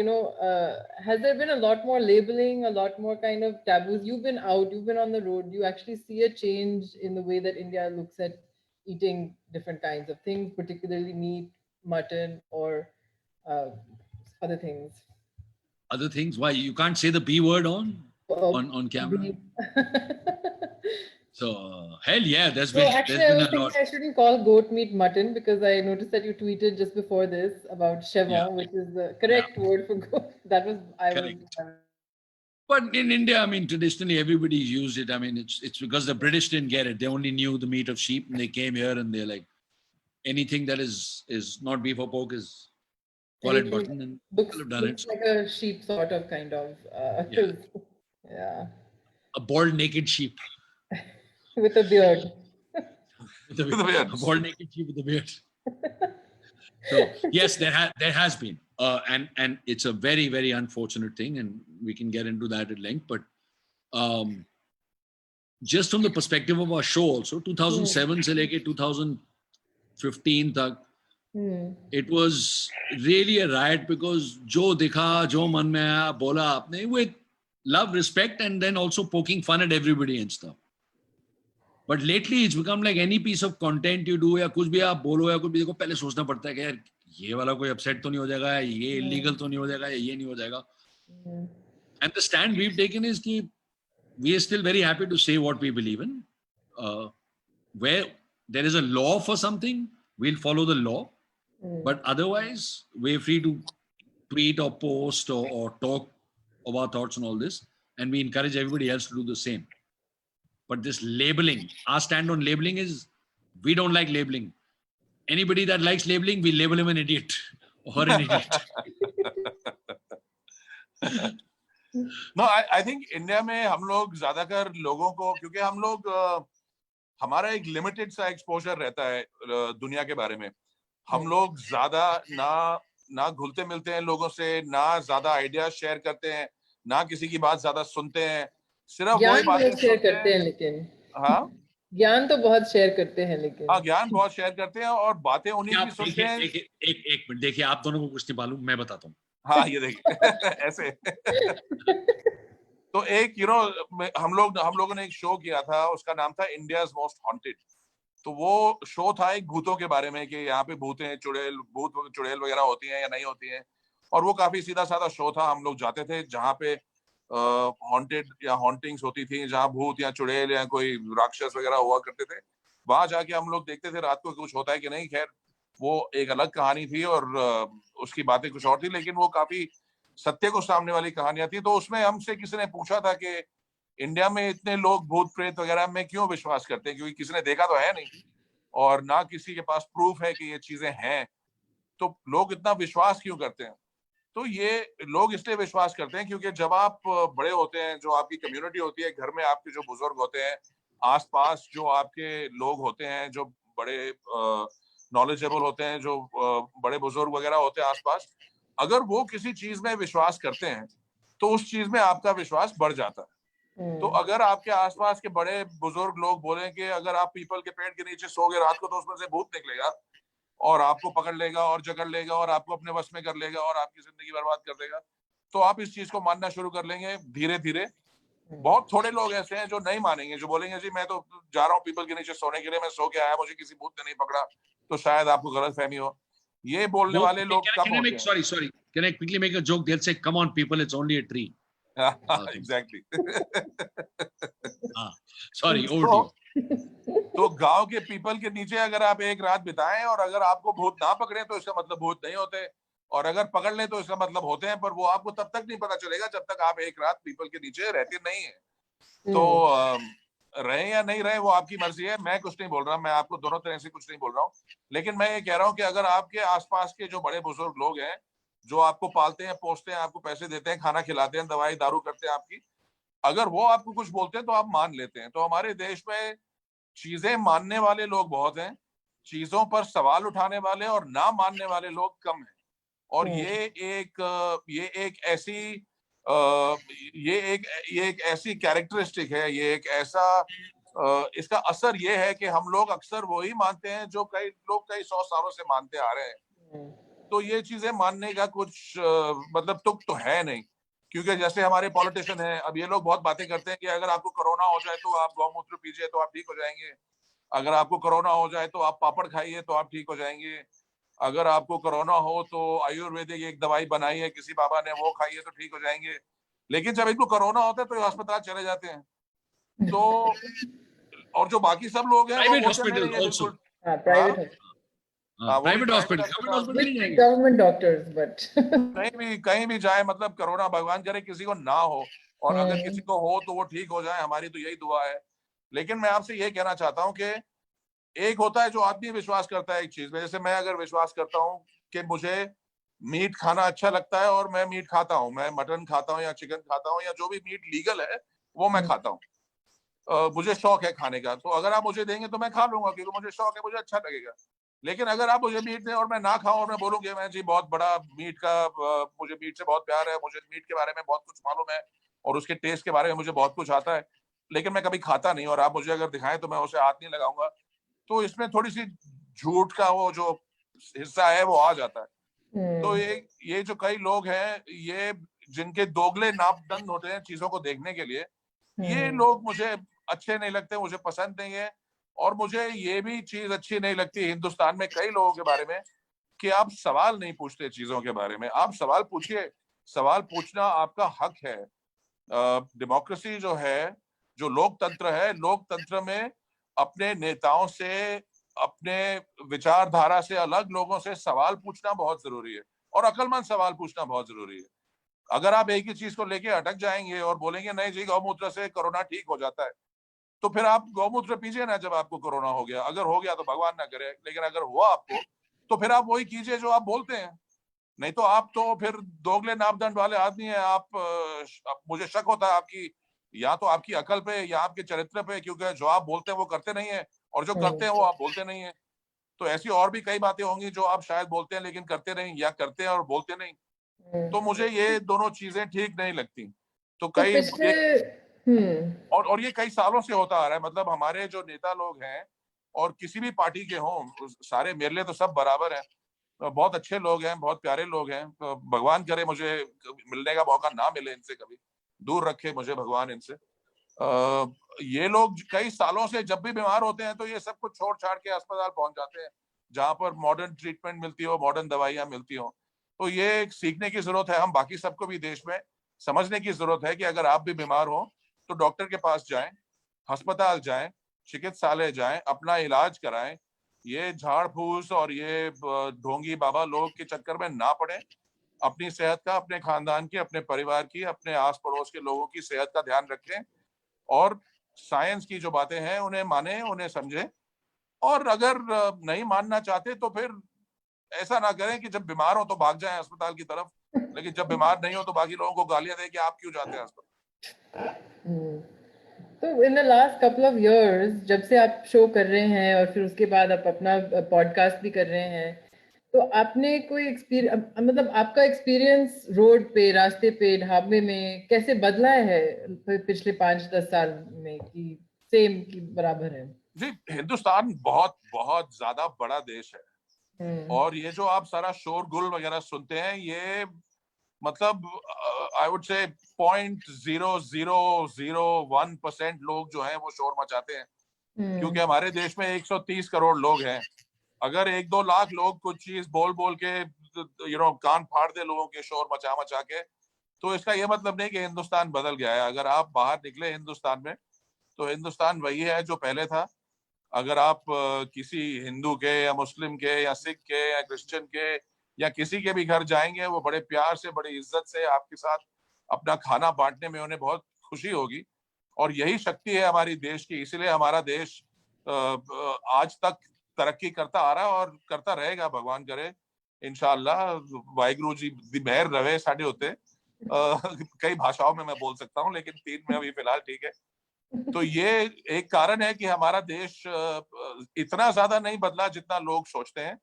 has there been a lot more labeling, a lot more kind of taboos? You've been out, you've been on the road. You actually see a change in the way that India looks at eating different kinds of things, particularly meat, mutton, or other things. Other things? Why you can't say the B word on camera? So hell yeah, there's been actually, I was thinking I shouldn't call goat meat mutton because I noticed that you tweeted just before this about chevron, which is the correct word for goat. That was But in India, I mean, traditionally everybody's used it. I mean, it's because the British didn't get it. They only knew the meat of sheep, and they came here and they're like, anything that is not beef or pork is call it mutton, and people have done it. Like a sheep sort of kind of. Yeah. A bald naked sheep. With a beard. With a beard. A bald naked sheep with a beard. So yes, there has been, and it's a very, very unfortunate thing, and we can get into that at length. But just from the perspective of our show, also 2007 se leke 2015 tak, it was really a riot because jo dikha, jo man mein aaya, bola aapne, with love, respect, and then also poking fun at everybody and stuff. But lately it's become like any piece of content you do या कुछ भी आप बोलो या कुछ भी देखो, पहले सोचना पड़ता है कि यार ये वाला कोई अपसेट तो नहीं हो जाएगा, ये इलीगल तो नहीं हो जाएगा, ये नहीं हो जाएगा. And the stand we've taken is कि we are still very happy to say what we believe in. Where there is a law for something, we'll follow the law. But otherwise, we're free to tweet or post or talk about thoughts and all this. And we encourage everybody else to do the same. But this labeling, our stand on labeling is, we don't like labeling. Anybody that likes labeling, we label him an idiot or an idiot. No, I think India में हम लोग ज्यादातर लोगों को, क्योंकि हम लोग हमारा एक लिमिटेड सा एक्सपोजर रहता है दुनिया के बारे में. हम लोग ज्यादा ना घुलते मिलते हैं लोगों से, ना ज्यादा आइडिया शेयर करते हैं, ना किसी की बात ज्यादा सुनते हैं. सिर्फ वही बातें शेयर करते हैं, लेकिन ज्ञान तो बहुत शेयर करते हैं, लेकिन ज्ञान बहुत शेयर करते हैं और बातें उन्हीं की सुनते हैं. एक मिनट देखिए, आप दोनों को कुछ नहीं मालूम, मैं बताता हूँ. हाँ ये देखिए ऐसे. तो एक हम लोगों ने एक शो किया था, उसका नाम था इंडियाज मोस्ट हॉन्टेड. तो वो शो था एक भूतों के बारे में कि यहाँ पे भूतें चुड़ैल वगैरह होती हैं या नहीं होती हैं. और वो काफी सीधा साधा शो था. हम लोग जाते थे जहाँ पे हॉन्टेड या हॉन्टिंग्स होती थी, जहाँ भूत या चुड़ैल या कोई राक्षस वगैरह हुआ करते थे. वहां जाके हम लोग देखते थे रात को कुछ होता है कि नहीं. खैर वो एक अलग कहानी थी और उसकी बातें कुछ और थी, लेकिन वो काफी सत्य को सामने वाली कहानियां थी. तो उसमें हमसे किसी ने पूछा था कि इंडिया में इतने लोग भूत प्रेत वगैरह में क्यों विश्वास करते हैं, क्योंकि किसी ने देखा तो है नहीं और ना किसी के पास प्रूफ है कि ये चीजें हैं, तो लोग इतना विश्वास क्यों करते हैं. तो ये लोग इसलिए विश्वास करते हैं क्योंकि जब आप बड़े होते हैं, जो आपकी कम्युनिटी होती है, घर में आपके जो बुजुर्ग होते हैं, आसपास जो आपके लोग होते हैं, जो बड़े नॉलेजेबल होते हैं, जो बड़े बुजुर्ग वगैरह होते हैं आसपास, अगर वो किसी चीज में विश्वास करते हैं तो उस चीज में आपका विश्वास बढ़ जाता है। तो अगर आपके आसपास के बड़े बुजुर्ग लोग बोलें कि अगर आप पीपल के पेड़ के नीचे सोगे रात को तो उसमें से भूत निकलेगा और आपको पकड़ लेगा और जकड़ लेगा और आपको अपने वश में कर लेगा और आपकी जिंदगी बर्बाद कर देगा, तो आप इस चीज को मानना शुरू कर लेंगे धीरे धीरे। बहुत थोड़े लोग ऐसे हैं जो नहीं मानेंगे, जो बोलेंगे जी मैं तो जा रहा हूँ पीपल के नीचे सोने के लिए, मैं सो के आया, मुझे किसी भूत ने नहीं पकड़ा, तो शायद आपको गलतफहमी हो। ये बोलने वाले लोग कम होते हैं। Sorry. Can I quickly make a joke? They'll say, "Come on, people, it's only a tree." Exactly. Sorry, over to you. तो गांव के पीपल के नीचे अगर आप एक रात बिताएं और अगर आपको भूत ना पकड़े तो इसका मतलब भूत नहीं होते, और अगर पकड़ ले तो इसका मतलब होते हैं, पर वो आपको तब तक नहीं पता चलेगा जब तक आप एक रात पीपल के नीचे रहते नहीं है। तो रहे या नहीं रहे वो आपकी मर्जी है, मैं कुछ नहीं बोल रहा, मैं आपको दोनों तरह से कुछ नहीं बोल रहा हूँ, लेकिन मैं ये कह रहा हूँ कि अगर आपके आसपास के जो बड़े बुजुर्ग लोग हैं, जो आपको पालते हैं, पोसते हैं, आपको पैसे देते हैं, खाना खिलाते हैं, दवाई दारू करते हैं आपकी, अगर वो आपको कुछ बोलते हैं तो आप मान लेते हैं। तो हमारे देश में चीजें मानने वाले लोग बहुत हैं, चीजों पर सवाल उठाने वाले और ना मानने वाले लोग कम हैं। और ये एक ऐसी कैरेक्टरिस्टिक है, ये एक ऐसा इसका असर ये है कि हम लोग अक्सर वही मानते हैं जो कई लोग कई 100 सालों से मानते आ रहे हैं। तो ये चीजें मानने का कुछ मतलब तुक तो है नहीं, क्योंकि जैसे हमारे पॉलिटिशियन हैं, अब ये लोग बहुत बातें करते हैं कि अगर आपको कोरोना हो जाए तो आप गौमूत्र पीजिए तो आप ठीक हो जाएंगे, अगर आपको कोरोना हो जाए तो आप पापड़ खाइए तो आप ठीक हो जाएंगे, अगर आपको कोरोना हो तो आयुर्वेदिक एक दवाई बनाई है किसी बाबा ने, वो खाइए तो ठीक हो जाएंगे। लेकिन जब इनको कोरोना होता है तो ये अस्पताल चले जाते हैं। तो और जो बाकी सब लोग हैं वो Private बोलते हैं नहीं hospitals नहीं ये also. बिल्कुल प्राइवेट वो भी Private hospital. Private Government hospital नहीं जाएंगे। गवर्नमेंट डॉक्टर्स बट कहीं भी जाए, मतलब कोरोना भगवान करे किसी को ना हो, और अगर किसी को हो तो वो ठीक हो जाए, हमारी तो यही दुआ है। लेकिन मैं आपसे ये कहना चाहता हूँ कि एक होता है जो आदमी विश्वास करता है एक चीज में, जैसे मैं अगर विश्वास करता हूँ कि मुझे मीट खाना अच्छा लगता है और मैं मीट खाता हूँ, मैं मटन खाता हूँ या चिकन खाता हूँ या जो भी मीट लीगल है वो मैं खाता हूँ, मुझे शौक है खाने का, तो अगर आप मुझे देंगे तो मैं खा लूंगा क्योंकि मुझे शौक है, मुझे अच्छा लगेगा। लेकिन अगर आप मुझे मीट दें और मैं ना खाऊं और मैं बोलूंगी मैं जी बहुत बड़ा मीट का मुझे मीट से बहुत प्यार है, मुझे मीट के बारे में बहुत कुछ मालूम है और उसके टेस्ट के बारे में मुझे बहुत कुछ आता है, लेकिन मैं कभी खाता नहीं, और आप मुझे अगर दिखाएं तो मैं उसे हाथ नहीं लगाऊंगा, तो इसमें थोड़ी सी झूठ का वो जो हिस्सा है वो आ जाता है। तो ये जो कई लोग हैं, ये जिनके दोगले नापदंड होते हैं चीजों को देखने के लिए, ये लोग मुझे अच्छे नहीं लगते, मुझे पसंद नहीं है। और मुझे ये भी चीज अच्छी नहीं लगती हिंदुस्तान में कई लोगों के बारे में कि आप सवाल नहीं पूछते चीजों के बारे में। आप सवाल पूछिए, सवाल पूछना आपका हक है। डेमोक्रेसी जो है, जो लोकतंत्र है, लोकतंत्र में अपने नेताओं से, अपने विचारधारा से अलग लोगों से सवाल पूछना बहुत जरूरी है, और अक्लमंद सवाल पूछना बहुत जरूरी है। अगर आप एक ही चीज को लेके अटक जाएंगे और बोलेंगे नहीं जी गौमूत्र से कोरोना ठीक हो जाता है, तो फिर आप गौमूत्र पीजिए ना जब आपको कोरोना हो गया, अगर हो गया तो भगवान ना करे, लेकिन अगर हुआ आपको तो फिर आप वही कीजिए जो आप बोलते हैं। नहीं तो आप तो फिर दोगले नापदंड वाले आदमी हैं। मुझे शक होता है आपकी, या तो आपकी अकल पे या आपके चरित्र पे, क्योंकि जो आप बोलते हैं वो करते नहीं है और जो करते हैं वो आप बोलते नहीं है। तो ऐसी और भी कई बातें होंगी जो आप शायद बोलते हैं लेकिन करते नहीं, या करते हैं और बोलते नहीं। तो मुझे ये दोनों चीजें ठीक नहीं लगती। तो कई और ये कई सालों से होता आ रहा है, मतलब हमारे जो नेता लोग हैं और किसी भी पार्टी के हों, सारे मेरे लिए तो सब बराबर हैं, बहुत अच्छे लोग हैं, बहुत प्यारे लोग हैं। तो भगवान करे मुझे मिलने का मौका ना मिले इनसे, कभी दूर रखे मुझे भगवान इनसे। ये लोग कई सालों से जब भी बीमार होते हैं तो ये सब कुछ छोड़ छाड़ के अस्पताल पहुंच जाते हैं जहां पर मॉडर्न ट्रीटमेंट मिलती हो, मॉडर्न दवाइयां मिलती हो। तो ये एक सीखने की जरूरत है, हम बाकी सबको भी देश में समझने की जरूरत है कि अगर आप भी बीमार हो तो डॉक्टर के पास जाएं, अस्पताल जाएं, चिकित्सालय जाएं, अपना इलाज कराएं। ये झाड़ फूस और ये ढोंगी बाबा लोग के चक्कर में ना पड़े। अपनी सेहत का, अपने खानदान की, अपने परिवार की, अपने आस पड़ोस के लोगों की सेहत का ध्यान रखें, और साइंस की जो बातें हैं उन्हें माने, उन्हें समझें। और अगर नहीं मानना चाहते तो फिर ऐसा ना करें कि जब बीमार हो तो भाग जाएं अस्पताल की तरफ, लेकिन जब बीमार नहीं हो तो बाकी लोगों को गालियां दे कि आप क्यों जाते हैं अस्पताल। तो in the last couple of years जब से आप शो कर रहे हैं और फिर उसके बाद आप अपना पॉडकास्ट भी कर रहे हैं, तो आपने कोई एक्सपीरियंस, मतलब आपका एक्सपीरियंस रोड पे, रास्ते पे, ढाबे में कैसे बदला है पिछले 5-10 साल में, कि सेम की बराबर है? जी, हिंदुस्तान बहुत बहुत ज्यादा बड़ा देश है, और ये जो आप सारा शोरगुल वगैरह सुनते हैं, ये मतलब आई वुड से 0.0001% लोग जो हैं वो शोर मचाते हैं, क्योंकि हमारे देश में 130 करोड़ लोग हैं। अगर 1-2 लाख लोग कुछ चीज बोल बोल के कान फाड़ दे लोगों के, शोर मचा मचा के, तो इसका ये मतलब नहीं कि हिंदुस्तान बदल गया है। अगर आप बाहर निकले हिंदुस्तान में, तो हिंदुस्तान वही है जो पहले था। अगर आप किसी हिंदू के या मुस्लिम के या सिख के या क्रिश्चियन के या किसी के भी घर जाएंगे, वो बड़े प्यार से, बड़ी इज्जत से आपके साथ अपना खाना बांटने में उन्हें बहुत खुशी होगी। और यही शक्ति है हमारी देश की, इसलिए हमारा देश आज तक तरक्की करता आ रहा है और करता रहेगा, भगवान करे। इंशाअल्लाह, वाहिगुरु जी दी मेहर रहे साडे होते। कई भाषाओं में मैं बोल सकता हूँ, लेकिन 3 में अभी फिलहाल ठीक है। तो ये एक कारण है कि हमारा देश इतना ज्यादा नहीं बदला जितना लोग सोचते हैं।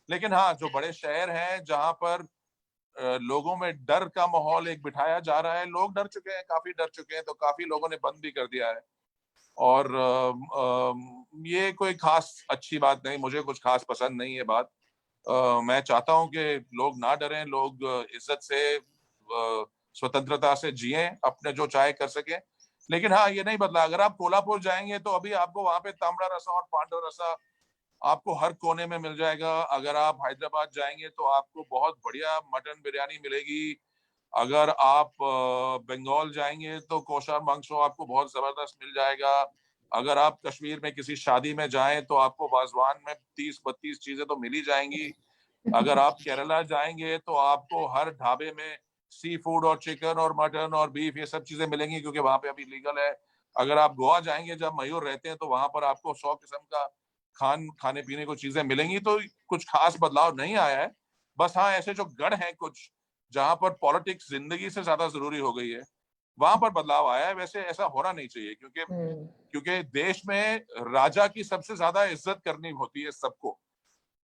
लेकिन हाँ, जो बड़े शहर हैं जहां पर लोगों में डर का माहौल एक बिठाया जा रहा है, लोग डर चुके हैं, काफी डर चुके हैं, तो काफी लोगों ने बंद भी कर दिया है। और ये कोई खास अच्छी बात नहीं, मुझे कुछ खास पसंद नहीं है बात। मैं चाहता हूं कि लोग ना डरें, लोग इज्जत से, स्वतंत्रता से जिएं, अपने जो चाहे कर सकें। लेकिन हाँ, ये नहीं बदला। अगर आप कोल्हापुर जाएंगे तो अभी आपको वहां पे तांबड़ा रसा और पांडा रसा आपको हर कोने में मिल जाएगा। अगर आप हैदराबाद जाएंगे तो आपको बहुत बढ़िया मटन बिरयानी मिलेगी। अगर आप बंगाल जाएंगे तो कोशा मांस आपको बहुत जबरदस्त मिल जाएगा। अगर आप कश्मीर में किसी शादी में जाएं तो आपको वाजवान में 30-32 चीजें तो मिल ही जाएंगी। अगर आप केरला जाएंगे तो आपको हर ढाबे में सी फूड और चिकन और मटन और बीफ, ये सब चीजें मिलेंगी, क्योंकि वहां पे अभी लीगल है। अगर आप गोवा जाएंगे, जब मयूर रहते हैं, तो वहां पर आपको 100 किस्म का खाने पीने को चीजें मिलेंगी। तो कुछ खास बदलाव नहीं आया है। बस हाँ, ऐसे जो गढ़ हैं कुछ, जहां पर पॉलिटिक्स जिंदगी से ज्यादा जरूरी हो गई है, वहां पर बदलाव आया है। वैसे ऐसा होना नहीं चाहिए, क्योंकि देश में राजा की सबसे ज्यादा इज्जत करनी होती है सबको।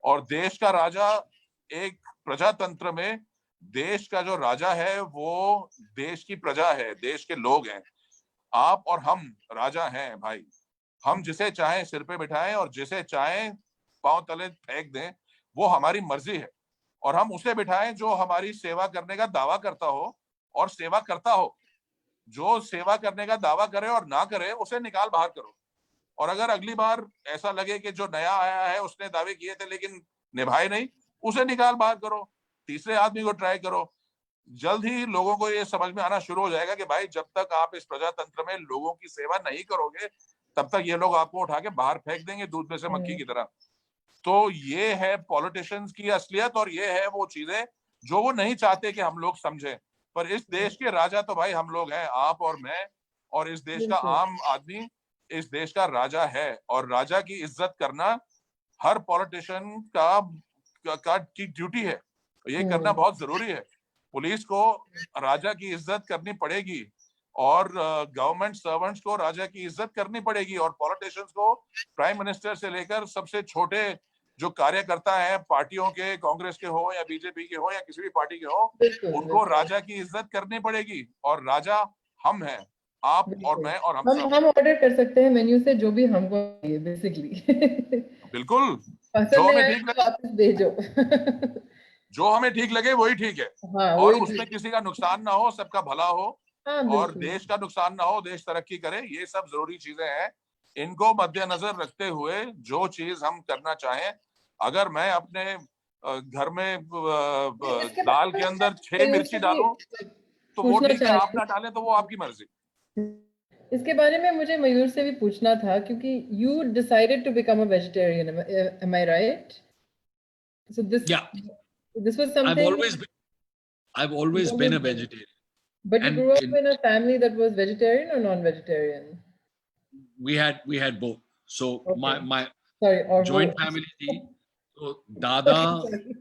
और देश का राजा, एक प्रजातंत्र में देश का जो राजा है वो देश की प्रजा है, देश के लोग हैं। आप और हम राजा हैं भाई। हम जिसे चाहें सिर पे बिठाएं और जिसे चाहें पांव तले फेंक दें, वो हमारी मर्जी है। और हम उसे बिठाएं जो हमारी सेवा करने का दावा करता हो और सेवा करता हो। जो सेवा करने का दावा करे और ना करे, उसे निकाल बाहर करो। और अगर अगली बार ऐसा लगे कि जो नया आया है उसने दावे किए थे लेकिन निभाए नहीं, उसे निकाल बाहर करो, तीसरे आदमी को ट्राई करो। जल्द ही लोगों को ये समझ में आना शुरू हो जाएगा कि भाई, जब तक आप इस प्रजातंत्र में लोगों की सेवा नहीं करोगे, तब तक ये लोग आपको उठा के बाहर फेंक देंगे दूध में से मक्खी की तरह। तो ये है पॉलिटिशियंस की असलियत, और ये है वो चीजें जो वो नहीं चाहते कि हम लोग समझें। पर इस देश के राजा तो भाई हम लोग हैं, आप और मैं। और इस देश का आम आदमी इस देश का राजा है, और राजा की इज्जत करना हर पॉलिटिशियन की ड्यूटी है। ये करना बहुत जरूरी है। पुलिस को राजा की इज्जत करनी पड़ेगी, और गवर्नमेंट सर्वेंट्स को राजा की इज्जत करनी पड़ेगी, और पॉलिटिशियंस को प्राइम मिनिस्टर से लेकर सबसे छोटे जो कार्यकर्ता हैं, पार्टियों के, कांग्रेस के हो या बीजेपी के हो या किसी भी पार्टी के हो, उनको राजा की इज्जत करनी पड़ेगी। और राजा हम हैं, आप और मैं और हम सब। हम ऑर्डर कर सकते हैं मेन्यू से जो भी हमको चाहिए, बेसिकली। बिल्कुल, पसंद जो नहीं हमें आए ठीक तो लगे, वापस भेजो। जो हमें ठीक लगे वही ठीक है। हाँ, और वही उसमें ठीक। किसी का नुकसान ना हो, सबका भला हो, हाँ, और बिल्कुल। देश का नुकसान ना हो, देश तरक्की करे। ये सब जरूरी चीजें हैं। इनको मद्देनजर रखते हुए जो चीज हम करना चाहें, अगर मैं अपने घर में इसके दाल बारे के में अंदर मुझे 6 मयूर मिर्ची से भी डालूं तो वो पूछना ठीक है, चाह आप रही ना डालें तो वो आपकी मर्जी। हूँ। इसके बारे में मुझे मयूर से भी पूछना था, क्योंकि you decided to become a vegetarian, am I right? So Yeah, this was I've something, always been, I've always been a vegetarian. but you And grew up in a family that was vegetarian or non-vegetarian? we had both. So Okay. my Sorry, or joint both. family थी, तो Okay, दादा, sorry.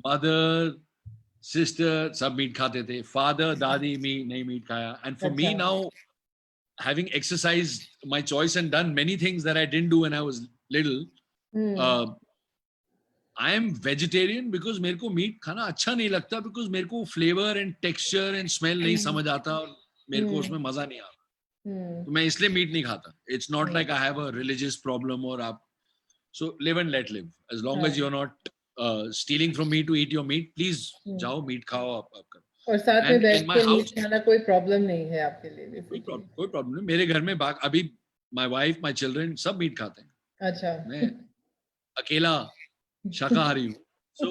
mother, sister सब मीट खाते थे, father दादी मीट नहीं मीट खाया। And for अच्छा। me now, having exercised my choice and done many things that I didn't do when I was little, I am vegetarian because मेरे को मीट खाना अच्छा नहीं लगता, because मेरे को flavour and texture and smell नहीं समझ आता, और मेरे को उसमें मजा नहीं आता, तो मैं इसलिए मीट नहीं खाता. It's not like I have a religious problem और आप, so live and let live, as long as you are not stealing from me to eat your meat, please जाओ मीट खाओ आप करो. और साथ में And बैठ in my के मीट house- खाना कोई प्रॉब्लम नहीं है आपके लिए कोई basically. प्रॉब्लम नहीं. मेरे घर में अभी माय वाइफ, माय चिल्ड्रन सब मीट खाते हैं. अच्छा. मैं अकेला शाकाहारी हूँ. So,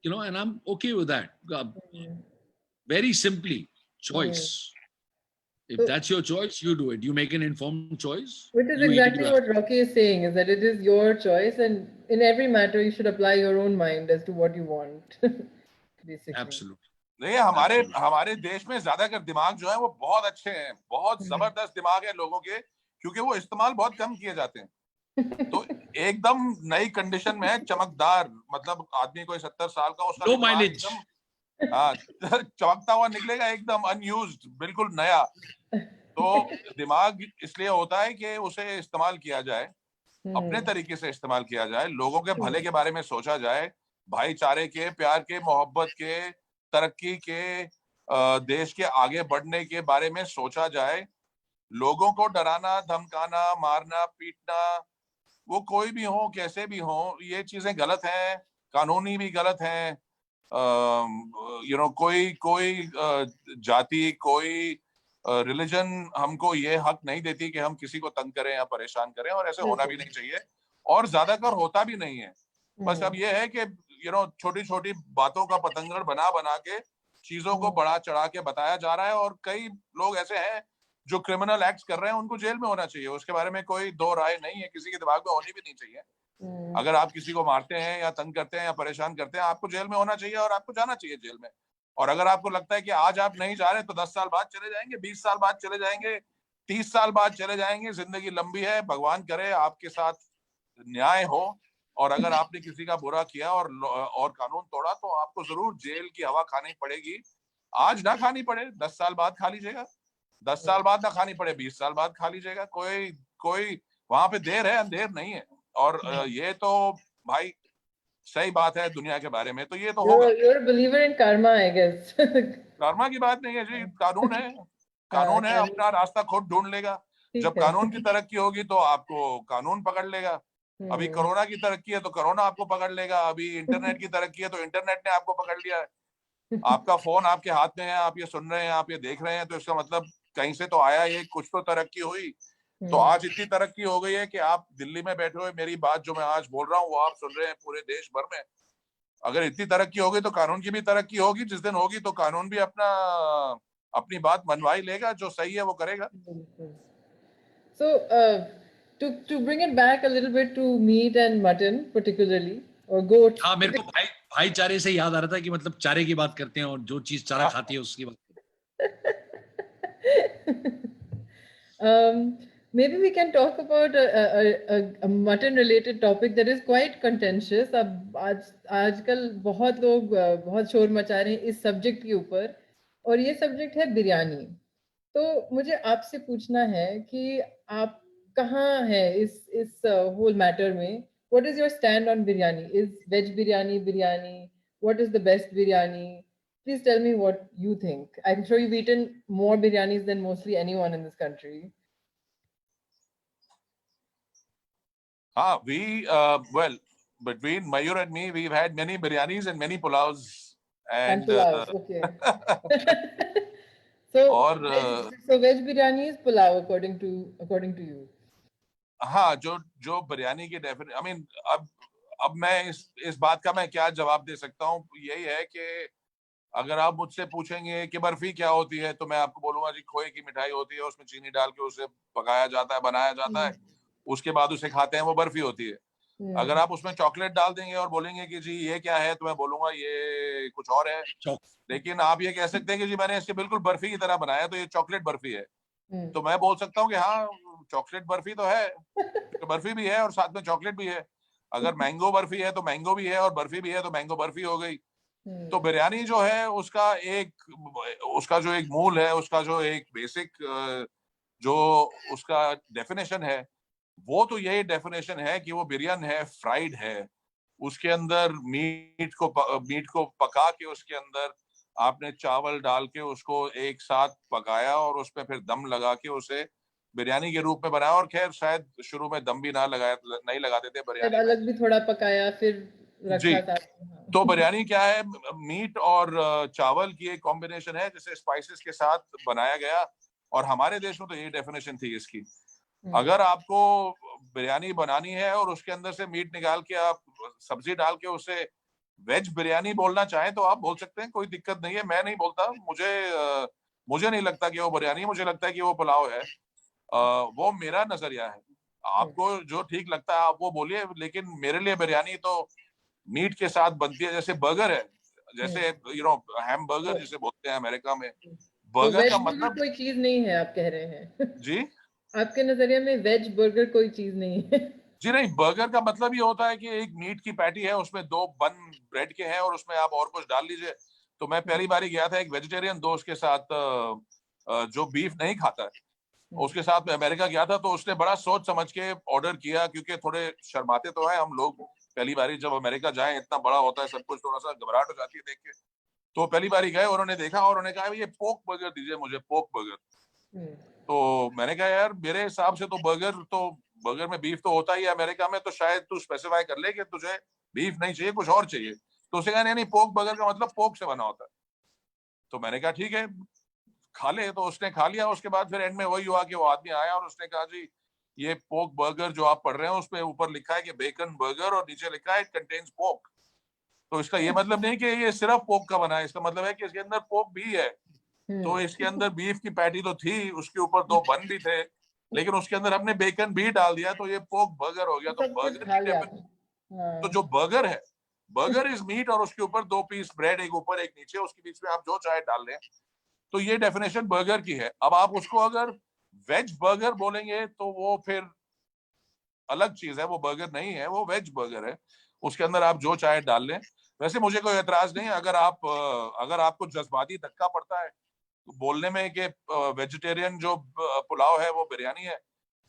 and I'm okay with that. Very simply, choice. If So- that's your choice, you do it. You make an informed choice. Which is you eat it, exactly you what Rocky is saying, is that it is your choice, and in every matter you should apply your own mind as to what you want. Basically. Absolutely. नहीं, हमारे देश में ज्यादातर दिमाग जो है वो बहुत अच्छे हैं, बहुत जबरदस्त दिमाग है लोगों के, क्योंकि वो इस्तेमाल बहुत कम किए जाते हैं. तो एकदम नई कंडीशन में है, चमकदार, मतलब आदमी कोई 70 साल का, उसका Low दिमाग mileage. एकदम, हाँ, चमकता हुआ निकलेगा, एकदम अनयूज्ड, बिल्कुल नया. तो दिमाग इसलिए होता है कि उसे इस्तेमाल किया जाए, अपने तरीके से इस्तेमाल किया जाए, लोगों के भले के बारे में सोचा जाए, भाईचारे के, प्यार के, मोहब्बत के, तरक्की के, देश के आगे बढ़ने के बारे में सोचा जाए. लोगों को डराना, धमकाना, मारना, पीटना, वो कोई भी हो, कैसे भी हो, ये चीजें गलत हैं, कानूनी भी गलत हैं. कोई जाति, कोई रिलीजन हमको ये हक नहीं देती कि हम किसी को तंग करें या परेशान करें, और ऐसे होना भी नहीं चाहिए, और ज्यादातर होता भी नहीं है. बस अब ये है कि छोटी छोटी बातों का पतंगड़ बना बना के चीजों को बढ़ा चढ़ा के बताया जा रहा है, और कई लोग ऐसे हैं जो क्रिमिनल एक्ट्स कर रहे हैं, उनको जेल में होना चाहिए, उसके बारे में कोई दो राय नहीं है, किसी के दिमाग में होनी भी नहीं चाहिए. अगर आप किसी को मारते हैं या तंग करते हैं या परेशान करते हैं, आपको जेल में होना चाहिए और आपको जाना चाहिए जेल में. और अगर आपको लगता है कि आज आप नहीं जा रहे तो 10 साल बाद चले जाएंगे, 20 साल बाद चले जाएंगे, 30 साल बाद चले जाएंगे, जिंदगी लंबी है, भगवान करे आपके साथ न्याय हो. और अगर आपने किसी का बुरा किया और कानून तोड़ा, तो आपको जरूर जेल की हवा खानी पड़ेगी. आज ना खानी पड़े, 10 साल बाद खा लीजिएगा, 10 साल बाद ना खानी पड़े, 20 साल बाद खा लीजिएगा. कोई वहां पे देर है, अंधेर नहीं है. और ये तो भाई सही बात है दुनिया के बारे में, तो ये तो होगा. You're a believer in karma, I guess. Karma की बात नहीं है जी, कानून है, कानून है, अपना रास्ता खुद ढूंढ लेगा. जब कानून की तरक्की होगी तो आपको कानून पकड़ लेगा. अभी कोरोना की तरक्की है तो कोरोना आपको पकड़ लेगा. अभी इंटरनेट की तरक्की है तो इंटरनेट ने आपको पकड़ लिया है. आपका फोन आपके हाथ में है, आप ये सुन रहे हैं, आप ये देख रहे हैं, तो इसका मतलब कहीं से तो आया, ये कुछ तो तरक्की हुई. तो आज इतनी तरक्की हो गई है कि आप दिल्ली में बैठे हुए मेरी बात जो मैं आज बोल रहा हूँ वो आप सुन रहे हैं पूरे देश भर में. अगर इतनी तरक्की होगी तो कानून की भी तरक्की होगी. जिस दिन होगी तो कानून भी अपनी बात मनवा ही लेगा, जो सही है वो करेगा. So, to bring it back a little bit to meat and mutton particularly, or goat. हाँ, मेरे को भाईचारे से याद आ रहा था कि मतलब चारे की बात करते हैं, और जो चीज चारा खाती है उसकी बात. Maybe we can talk about a mutton related topic that is quite contentious. अब आजकल बहुत लोग बहुत शोर मचा रहे हैं इस सब्जेक्ट के ऊपर, और ये सब्जेक्ट है बिरयानी. तो मुझे आपसे पूछना है कि आप कहाँ हैं इस whole matter में. What is your stand on biryani? Is veg biryani? What is the best biryani? Please tell me what you think. I'm sure you've eaten more biryanis than mostly anyone in this country. Well, between Mayur and me, we've had many biryanis and many pulaus. And pulaus, okay. So veg biryani is pulao according to you. हाँ, जो बिरयानी की डेफिनेशन, आई मीन, अब मैं इस बात का मैं क्या जवाब दे सकता हूँ. यही है कि अगर आप मुझसे पूछेंगे कि बर्फी क्या होती है, तो मैं आपको बोलूंगा जी खोए की मिठाई होती है, उसमें चीनी डाल के उसे पकाया जाता है, बनाया जाता है, उसके बाद उसे खाते हैं, वो बर्फी होती है. अगर आप उसमें चॉकलेट डाल देंगे और बोलेंगे कि जी ये क्या है, तो मैं बोलूंगा ये कुछ और है. लेकिन आप ये कह सकते हैं कि जी मैंने इसके बिल्कुल बर्फी की तरह बनाया, तो ये चॉकलेट बर्फी है. तो मैं बोल सकता हूँ कि हाँ, चॉकलेट बर्फी तो है, तो बर्फी भी है और साथ में चॉकलेट भी है. अगर मैंगो बर्फी है तो मैंगो भी है, और बर्फी भी है तो मैंगो बर्फी हो गई. तो बिरयानी जो है उसका जो एक मूल है, उसका जो एक बेसिक जो उसका डेफिनेशन है वो तो यही डेफिनेशन है कि वो बिरयानी है, फ्राइड है, उसके अंदर मीट को पका के उसके अंदर आपने चावल डाल के उसको एक साथ पकाया और उसमें फिर दम लगा के उसे बिरयानी के रूप में बनाया। और खैर शायद शुरू में दम भी नहीं लगाते थे शायद बिरयानी अलग भी थोड़ा पकाया फिर जी। रखा साथ में, हाँ। तो बिरयानी क्या है, मीट और चावल की एक कॉम्बिनेशन है जिसे स्पाइसेस के साथ बनाया गया। और हमारे देश में तो यही डेफिनेशन थी इसकी। अगर आपको बिरयानी बनानी है और उसके अंदर से मीट निकाल के आप सब्जी डाल के उसे वेज बिरयानी बोलना चाहें तो आप बोल सकते हैं, कोई दिक्कत नहीं है। मैं नहीं बोलता, मुझे नहीं लगता कि वो बिरयानी है, मुझे लगता है कि वो पुलाव है। वो मेरा नजरिया है। आपको जो ठीक लगता है आप वो बोलिए, लेकिन मेरे लिए बिरयानी तो मीट के साथ बनती है। जैसे बर्गर है, जैसे हैम बर्गर जिसे बोलते हैं अमेरिका में, तो बर्गर वेज का बर्गर मतलब कोई चीज नहीं है, आप कह रहे हैं? जी आपके नजरिए में वेज बर्गर कोई चीज नहीं है? जी नहीं, बर्गर का मतलब ये होता है कि एक मीट की पैटी है, उसमें दो बन ब्रेड के हैं और उसमें आप और कुछ डाल लीजिए। तो मैं पहली बारी गया था एक वेजिटेरियन दोस्त के साथ जो बीफ नहीं खाता है, उसके साथ में अमेरिका गया था। तो उसने बड़ा सोच समझ के ऑर्डर किया, क्योंकि थोड़े शर्माते तो है हम लोग, पहली बारी जब अमेरिका जाए इतना बड़ा होता है सब कुछ, थोड़ा सा घबराहट हो जाती है देख के। तो पहली बारी गए, उन्होंने देखा और उन्होंने कहा ये पोक बर्गर दीजिए मुझे, पोक बर्गर। तो मैंने कहा यार मेरे हिसाब से तो बर्गर में बीफ तो होता ही है अमेरिका में, तो शायद तू स्पेसिफाई कर ले कि तुझे बीफ नहीं चाहिए, कुछ और चाहिए। तो उसने कहा नहीं नहीं, पोक बर्गर का मतलब पोक से बना होता है। तो मैंने कहा ठीक है खा ले। तो उसने खा लिया। उसके बाद फिर एंड में वही हुआ कि वो आदमी आया और उसने कहा जी ये पोक बर्गर जो आप पढ़ रहे हैं उसपे ऊपर लिखा है कि बेकन बर्गर और नीचे लिखा है इट कंटेन्स पोक। तो इसका ये मतलब नहीं कि ये सिर्फ पोक का बना है, इसका मतलब है कि इसके अंदर पोक भी है। तो इसके अंदर बीफ की पैटी तो थी, उसके ऊपर दो बन भी थे, लेकिन उसके अंदर हमने बेकन भी डाल दिया तो ये पोक बर्गर हो गया। तो सब कुछ बर्गर खा की लिया आपने। तो हाँ। जो बर्गर है, बर्गर इज मीट और उसके ऊपर दो पीस ब्रेड, एक ऊपर एक नीचे, उसके बीच में आप जो चाहे डाल लें। तो ये डेफिनेशन बर्गर की है। अब आप उसको अगर वेज बर्गर बोलेंगे तो वो फिर अलग चीज है, वो बर्गर नहीं है, वो वेज बर्गर है। उसके अंदर आप जो चाहे डाल लें। वैसे मुझे कोई एतराज नहीं, अगर आपको जज्बाती धक्का पड़ता है बोलने में कि वेजिटेरियन जो पुलाव है वो बिरयानी है,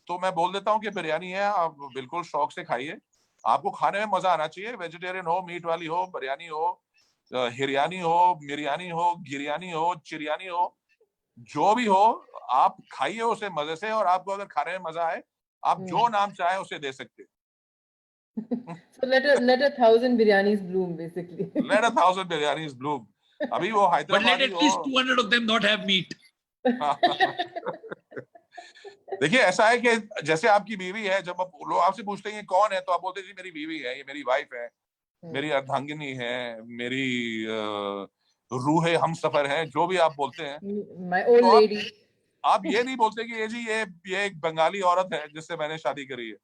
तो मैं बोल देता हूँ कि बिरयानी है, आप बिल्कुल शौक से खाइए। आपको खाने में मजा आना चाहिए, वेजिटेरियन हो, मीट वाली हो, बिरयानी हो, हिरयानी हो, मिरियानी हो, गिरियानी हो, चिरियानी हो, जो भी हो, आप खाइए उसे मजे से। और आपको अगर खाने में मजा आए, आप जो नाम चाहे उसे दे सकते हैं। So let a thousand biryanis bloom, basically. Let 1,000 biryanis bloom. अभी वो But let हैदराबादी at हो। least 200 of them not have meat. देखिए ऐसा है कि जैसे आपकी बीवी है, जब आप लोग आपसे पूछते हैं कौन है तो आप बोलते हैं जी मेरी बीवी है, ये मेरी वाइफ है, मेरी अर्धांगिनी है, मेरी रूह हम सफर है, जो भी आप बोलते हैं। My old तो lady. आप ये नहीं बोलते कि ये जी ये एक बंगाली औरत है जिससे मैंने शादी करी है।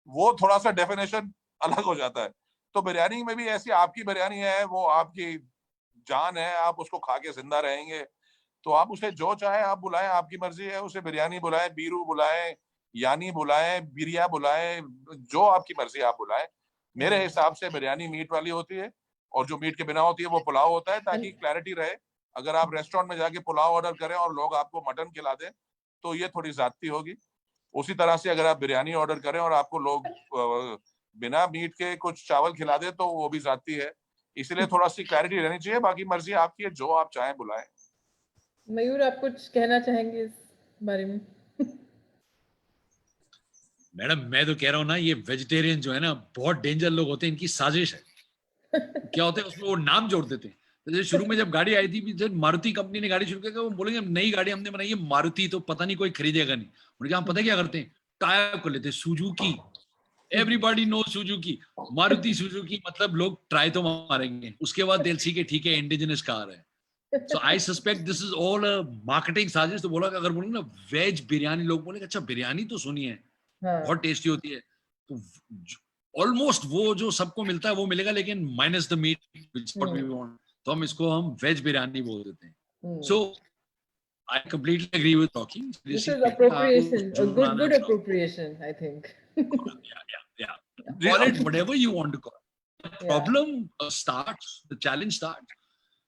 वो थोड़ा सा डेफिनेशन अलग हो जाता है। तो बिरयानी में भी ऐसी आपकी बिरयानी है, वो आपकी जान है, आप उसको खा के जिंदा रहेंगे। तो आप उसे जो चाहे आप बुलाएं, आपकी मर्जी है। उसे बिरयानी बुलाएं, बीरू बुलाएं, यानी बुलाएं, बिरिया बुलाएं, जो आपकी मर्जी आप बुलाएं। मेरे हिसाब से बिरयानी मीट वाली होती है, और जो मीट के बिना होती है वो पुलाव होता है, ताकि क्लैरिटी रहे। अगर आप रेस्टोरेंट में जाके पुलाव ऑर्डर करें और लोग आपको मटन खिला दें तो ये थोड़ी ज्यादती होगी। उसी तरह से अगर आप बिरयानी ऑर्डर करें और आपको लोग बिना मीट के कुछ चावल खिला दे तो वो भी ज्यादती है। इसलिए थोड़ा सी क्लैरिटी रहनी चाहिए। बाकी मर्जी आपकी है, जो आप चाहें बुलाएं। मयूर, आप कुछ कहना चाहेंगे इस बारे में? मैडम मैं तो कह रहा हूँ ना, ये वेजिटेरियन जो है ना बहुत डेंजर लोग होते हैं, इनकी साजिश है। क्या होता है उसमें वो नाम जोड़ देते हैं। जैसे शुरू में जब गाड़ी आई थी, जब मारुति कंपनी ने गाड़ी शुरू किया, वो बोलेंगे नई गाड़ी हमने बनाई है मारुति, तो पता नहीं कोई खरीदेगा नहीं। उन्होंने कहा हम पता क्या करते हैं, टाई कर लेते हैं Suzuki. Everybody know Suzuki, Maruti Suzuki, मतलब लोग ट्राई तो मारेंगे, उसके बाद दिल सी के ठीक है इंडिजिनस कार है। So I suspect this is all a marketing साजिश। तो बोला अगर बोलो ना वेज बिरयानी, लोग बोले अच्छा बिरयानी तो सुनी है, बहुत टेस्टी होती है, तो ऑलमोस्ट वो जो सबको मिलता है वो मिलेगा, लेकिन minus the meat which what we want, तो हम वेज बिरयानी बोल देते हैं। So I completely agree with talking. This is appropriation, a good appropriation, I think. Yeah. Call it whatever you want to call it. The problem starts, the challenge starts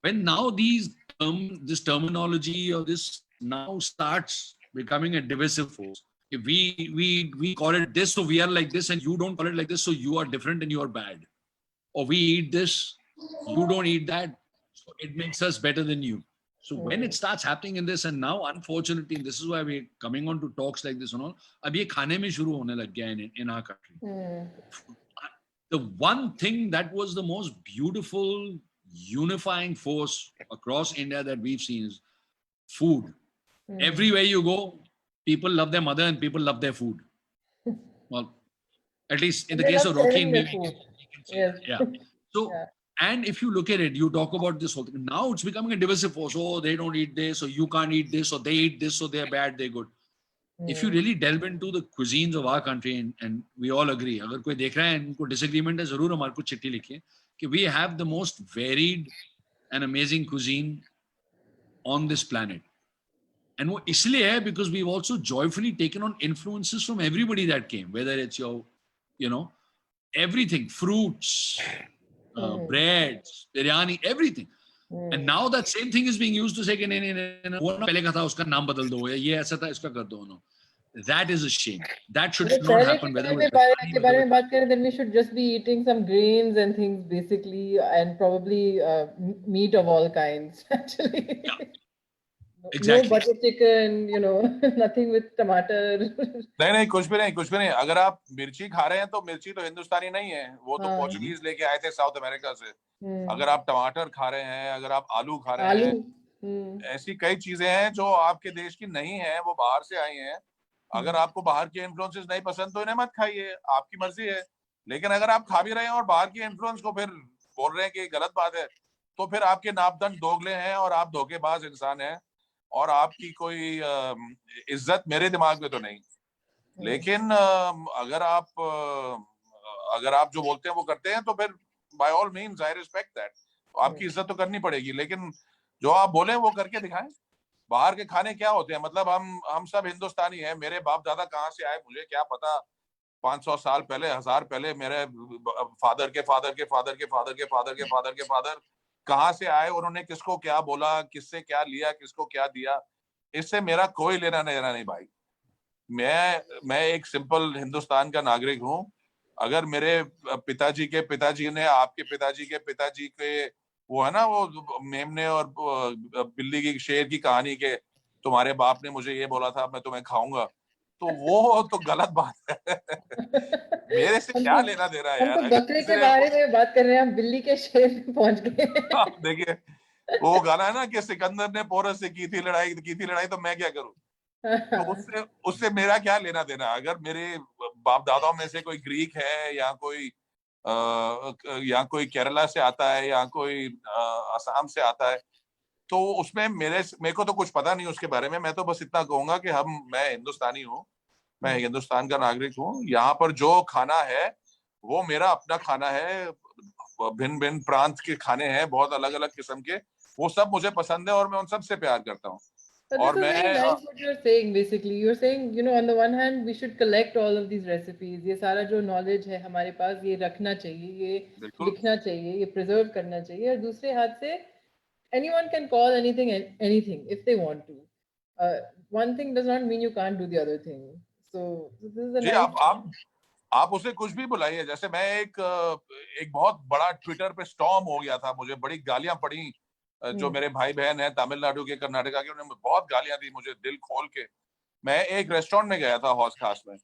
when now this terminology or this now starts becoming a divisive force. If we call it this, so we are like this, and you don't call it like this, so you are different and you are bad. Or we eat this, you don't eat that, so it makes us better than you. So when it starts happening in this, and now unfortunately, and this is why we're coming on to talks like this and all, अब ये खाने में शुरू होने लग गया in our country. The one thing that was the most beautiful unifying force across India that we've seen is food. Everywhere you go, people love their mother and people love their food. Well, at least in the case of Rocky and me, we can say Yes. that. Yeah. So, and if you look at it, you talk about this whole thing. Now it's becoming a divisive force. Oh, they don't eat this, or you can't eat this, or they eat this, so they're bad, they're good. If you really delve into the cuisines of our country, and we all agree, अगर कोई देख रहा है इनको disagreement है, जरूर हमारे को चिट्ठी लिखिए कि we have the most varied and amazing cuisine on this planet. And वो इसलिए है because we've also joyfully taken on influences from everybody that came, whether it's your, you know, everything, fruits, breads, biryani, everything. And now that same thing is being used to say कि नहीं वो ना पहले का था उसका नाम बदल दो या ये ऐसा था इसका कर दो no. That is a shame. That should not happen. Whether के बारे में बात करें, then we should just be eating some grains and things basically, and probably meat of all kinds actually. Yeah. Exactly. No butter chicken, you know, nothing with tomato. नहीं कुछ भी नहीं. अगर आप मिर्ची खा रहे हैं तो मिर्ची तो हिंदुस्तानी नहीं है, वो तो पोर्चुगीज लेके आए थे साउथ अमेरिका से. अगर आप टमाटर खा रहे हैं, अगर आप आलू खा रहे हैं, ऐसी कई चीजें हैं जो आपके देश की नहीं है, वो बाहर से आई हैं. अगर आपको बाहर के इन्फ्लुएंसेस नहीं पसंद तो इन्हें मत खाइए, आपकी मर्जी है. लेकिन अगर आप खा भी रहे हैं और बाहर के इन्फ्लुएंस को फिर बोल रहे हैं कि गलत बात है, तो फिर आपके नापदंड दोगले हैं और आप धोखेबाज इंसान हैं और आपकी कोई इज्जत मेरे दिमाग में तो नहीं. लेकिन अगर आप जो बोलते हैं वो करते हैं तो फिर by all means I respect that. आपकी इज्जत तो करनी पड़ेगी, लेकिन जो आप बोले वो करके दिखाएं. बाहर के खाने क्या होते हैं? मतलब हम सब हिंदुस्तानी हैं. मेरे बाप दादा कहाँ से आए मुझे क्या पता. 500 साल पहले, 1000 पहले मेरे फादर के फादर के फादर के फादर के फादर के फादर के फादर कहाँ से आए, उन्होंने किसको क्या बोला, किससे क्या लिया, किसको क्या दिया, इससे मेरा कोई लेना देना नहीं भाई. मैं एक सिंपल हिंदुस्तान का नागरिक हूँ. अगर मेरे पिताजी के पिताजी ने आपके पिताजी के वो है ना वो मेमने और बिल्ली की शेर की कहानी के तुम्हारे बाप ने मुझे ये बोला था मैं तुम्हें खाऊंगा, तो वो तो गलत बात है. मेरे से क्या लेना दे रहा है यार. हम तो बकरे के बारे में बात कर रहे हैं, हम बिल्ली के शेर में पहुंच गए. देखिए वो गाना है ना कि सिकंदर ने पोरस से की थी लड़ाई तो मैं क्या करूं. तो उससे मेरा क्या लेना देना. अगर मेरे बाप दादाओं में से कोई ग्रीक है या कोई केरला से आता है या कोई असम से आता है, तो उसमें मेरे को तो कुछ पता नहीं उसके बारे में. मैं तो बस इतना कहूंगा कि मैं हिंदुस्तानी हूँ, मैं हिंदुस्तान का नागरिक हूँ. यहाँ पर जो खाना है वो मेरा अपना खाना है. भिन्न भिन्न प्रांत के खाने हैं, बहुत अलग अलग किस्म के, वो सब मुझे पसंद है और मैं उन सब से प्यार करता हूँ. But this is very nice what you're saying. Basically, you're saying, you know, on the one hand, we should collect all of these recipes. ये सारा जो knowledge है हमारे पास, ये रखना चाहिए, ये लिखना चाहिए, ये preserve करना चाहिए. और दूसरे हाथ से, anyone can call anything if they want to. One thing does not mean you can't do the other thing. So this is a nice. आप उसे कुछ भी बुलाइए. जैसे मैं एक बहुत बड़ा ट्विटर पे स्टॉर्म हो गया था, मुझे बड़ी गालियां पड़ी. जो मेरे भाई बहन है तमिलनाडु के, कर्नाटका के, उन्होंने बहुत गालियां दी मुझे दिल खोल के. मैं एक रेस्टोरेंट में गया था हौस खास में,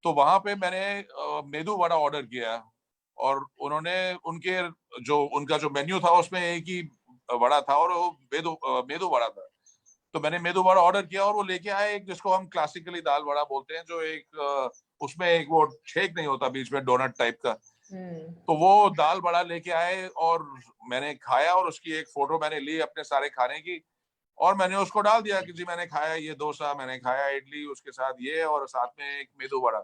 तो वहां पे मैंने मेदू वड़ा ऑर्डर किया और उनका जो मेन्यू था उसमें एक ही वड़ा था और वो मेदू वड़ा था. तो मैंने मेदू वड़ा ऑर्डर किया और वो लेके आए एक, जिसको हम क्लासिकली दाल वड़ा बोलते हैं, जो एक उसमें एक वो छेक नहीं होता बीच में, डोनट टाइप का. तो वो दाल बड़ा लेके आए और मैंने खाया और उसकी एक फोटो मैंने ली अपने सारे खाने की और मैंने उसको डाल दिया कि जी मैंने खाया ये डोसा, मैंने खाया इडली, उसके साथ ये और साथ में एक मेदू वड़ा,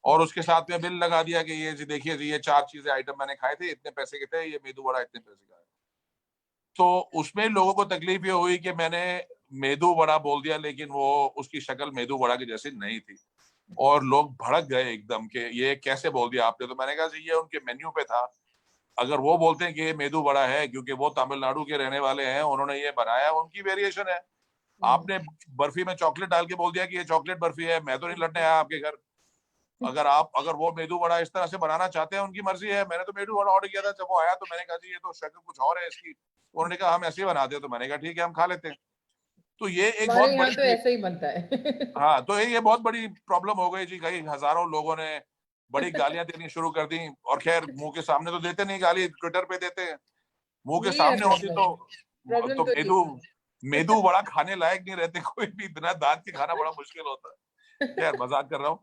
और उसके साथ में बिल लगा दिया कि ये जी देखिए जी ये 4 चीजें आइटम मैंने खाए थे, इतने पैसे के थे, ये मेदू वड़ा इतने पैसे का है. तो उसमें लोगों को तकलीफ ये हुई कि मैंने मेदू वड़ा बोल दिया, लेकिन वो उसकी शक्ल मेदू वड़ा की जैसी नहीं थी और लोग भड़क गए एकदम कि ये कैसे बोल दिया आपने. तो मैंने कहा जी ये उनके मेन्यू पे था. अगर वो बोलते हैं कि ये मेदू वड़ा है क्योंकि वो तमिलनाडु के रहने वाले हैं, उन्होंने ये बनाया, उनकी वेरिएशन है. आपने बर्फी में चॉकलेट डाल के बोल दिया कि ये चॉकलेट बर्फी है, मैं तो नहीं लड़ने आया आपके घर। अगर वो मेदू वड़ा इस तरह से बनाना चाहते हैं, उनकी मर्जी है। मैंने तो मेदू वड़ा ऑर्डर किया था, जब वो आया तो मैंने कहा जी ये तो शक्ल कुछ और है इसकी। उन्होंने कहा हम ऐसे ही बनाते हैं, तो मैंने कहा ठीक है हम खा लेते हैं। तो ये एक हमारे बहुत यहाँ तो बड़ी, ऐसा ही बनता है। हाँ तो ये बहुत बड़ी प्रॉब्लम हो गई जी। कई हजारों लोगों ने बड़ी गालियां देनी शुरू कर दी, और खैर मुंह के सामने तो देते नहीं गाली, ट्विटर पे देते हैं। मुंह के यही है सामने होती प्रॉब्लम तो तो मेदू यही मेदू बड़ा खाने लायक नहीं रहते कोई भी, बिना दांत के खाना बड़ा मुश्किल होता है। खैर मजाक कर रहा हूँ।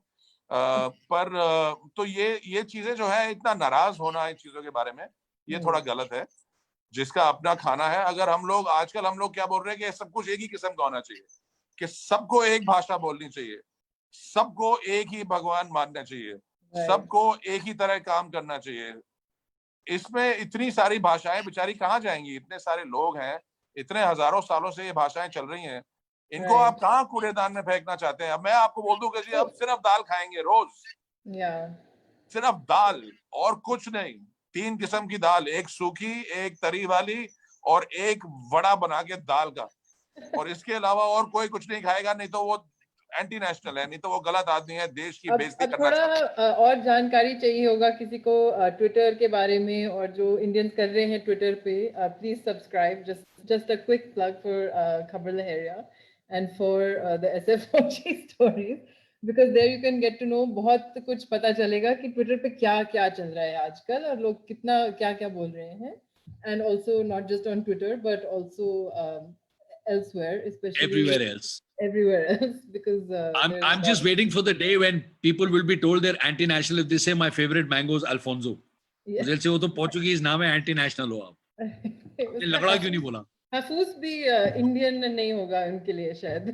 तो ये चीजें जो है, इतना नाराज होना इन चीजों के बारे में, ये थोड़ा गलत है। जिसका अपना खाना है, अगर आजकल हम लोग क्या बोल रहे हैं कि सब कुछ एक ही किस्म का होना चाहिए, कि सबको एक भाषा बोलनी चाहिए, सबको एक ही भगवान मानना चाहिए, सबको एक ही तरह काम करना चाहिए। इसमें इतनी सारी भाषाएं बेचारी कहाँ जाएंगी? इतने सारे लोग हैं, इतने हजारों सालों से ये भाषाएं चल रही हैं, इनको आप कहाँ कूड़ेदान में फेंकना चाहते हैं? अब मैं आपको बोल दूं कि जी अब सिर्फ दाल खाएंगे रोज, सिर्फ दाल और कुछ नहीं। 3 किस्म की दाल, एक सूखी, एक तरी वाली, और एक वड़ा बना के दाल का, और इसके अलावा और कोई कुछ नहीं खाएगा। नहीं तो वो एंटी नेशनल है, नहीं तो वो गलत आदमी है, देश की बेइज्जती करना थोड़ा चाहता है। और जानकारी चाहिए होगा किसी को ट्विटर के बारे में, और जो इंडियंस कर रहे हैं ट्विटर पे, please subscribe. Just a quick plug for Khabar Lahariya and for the SF4G stories, because there you can get to know, बहुत कुछ पता चलेगा कि ट्विटर पे क्या क्या चल रहा है आजकल, और लोग कितना क्या क्या बोल रहे हैं। And also not just on Twitter but also elsewhere, especially everywhere else, because I'm just waiting for the day when people will be told they're anti-national if they say my favorite mango is Alfonso. They'll say वो तो पोर्चुगीज नाम है, anti-national हो आप। आपने लगड़ा क्यों नहीं बोला? हफूस भी इंडियन नहीं होगा उनके लिए शायद।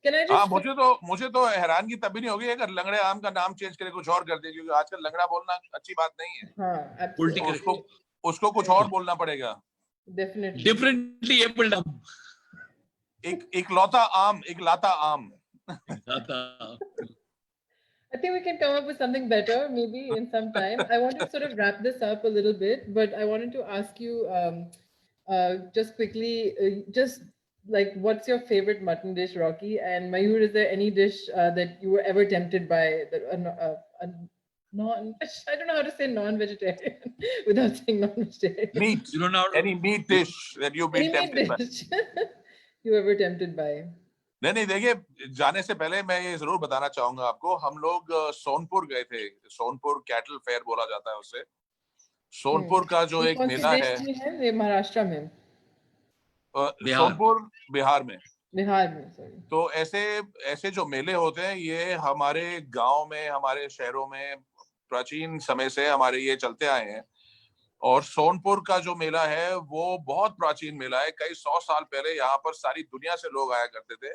Can I हाँ, just मुझे तो हैरानगी तभी नहीं होगी अगर लंगड़े आम का नाम चेंज करके कुछ और कर दे, क्योंकि आजकल लंगड़ा बोलना अच्छी बात नहीं है। हाँ, तो उसको कुछ और बोलना पड़ेगा। definitely Differently abled आम। एक लौता आम, एक लाता आम। I think we can come up with something better maybe in some time. I want to sort of wrap this up a little bit, but I wanted to ask you just quickly, just like, what's your favorite mutton dish, Rocky? And Mayur, is there any dish that you were ever tempted by, a non, I don't know how to say non-vegetarian without saying non-vegetarian. Meat. You don't know any meat dish that you've been tempted by? You ever tempted by? नहीं देखिए, जाने से पहले मैं ये जरूर बताना चाहूंगा आपको, हम लोग सोनपुर गए थे। सोनपुर कैटल फेयर बोला जाता है उसे। सोनपुर का जो एक मेला है, ये महाराष्ट्र में, सोनपुर बिहार में, सॉरी। तो ऐसे जो मेले होते हैं, ये हमारे गांव में, हमारे शहरों में प्राचीन समय से हमारे ये चलते आए हैं। और सोनपुर का जो मेला है वो बहुत प्राचीन मेला है। कई 100 साल पहले यहाँ पर सारी दुनिया से लोग आया करते थे,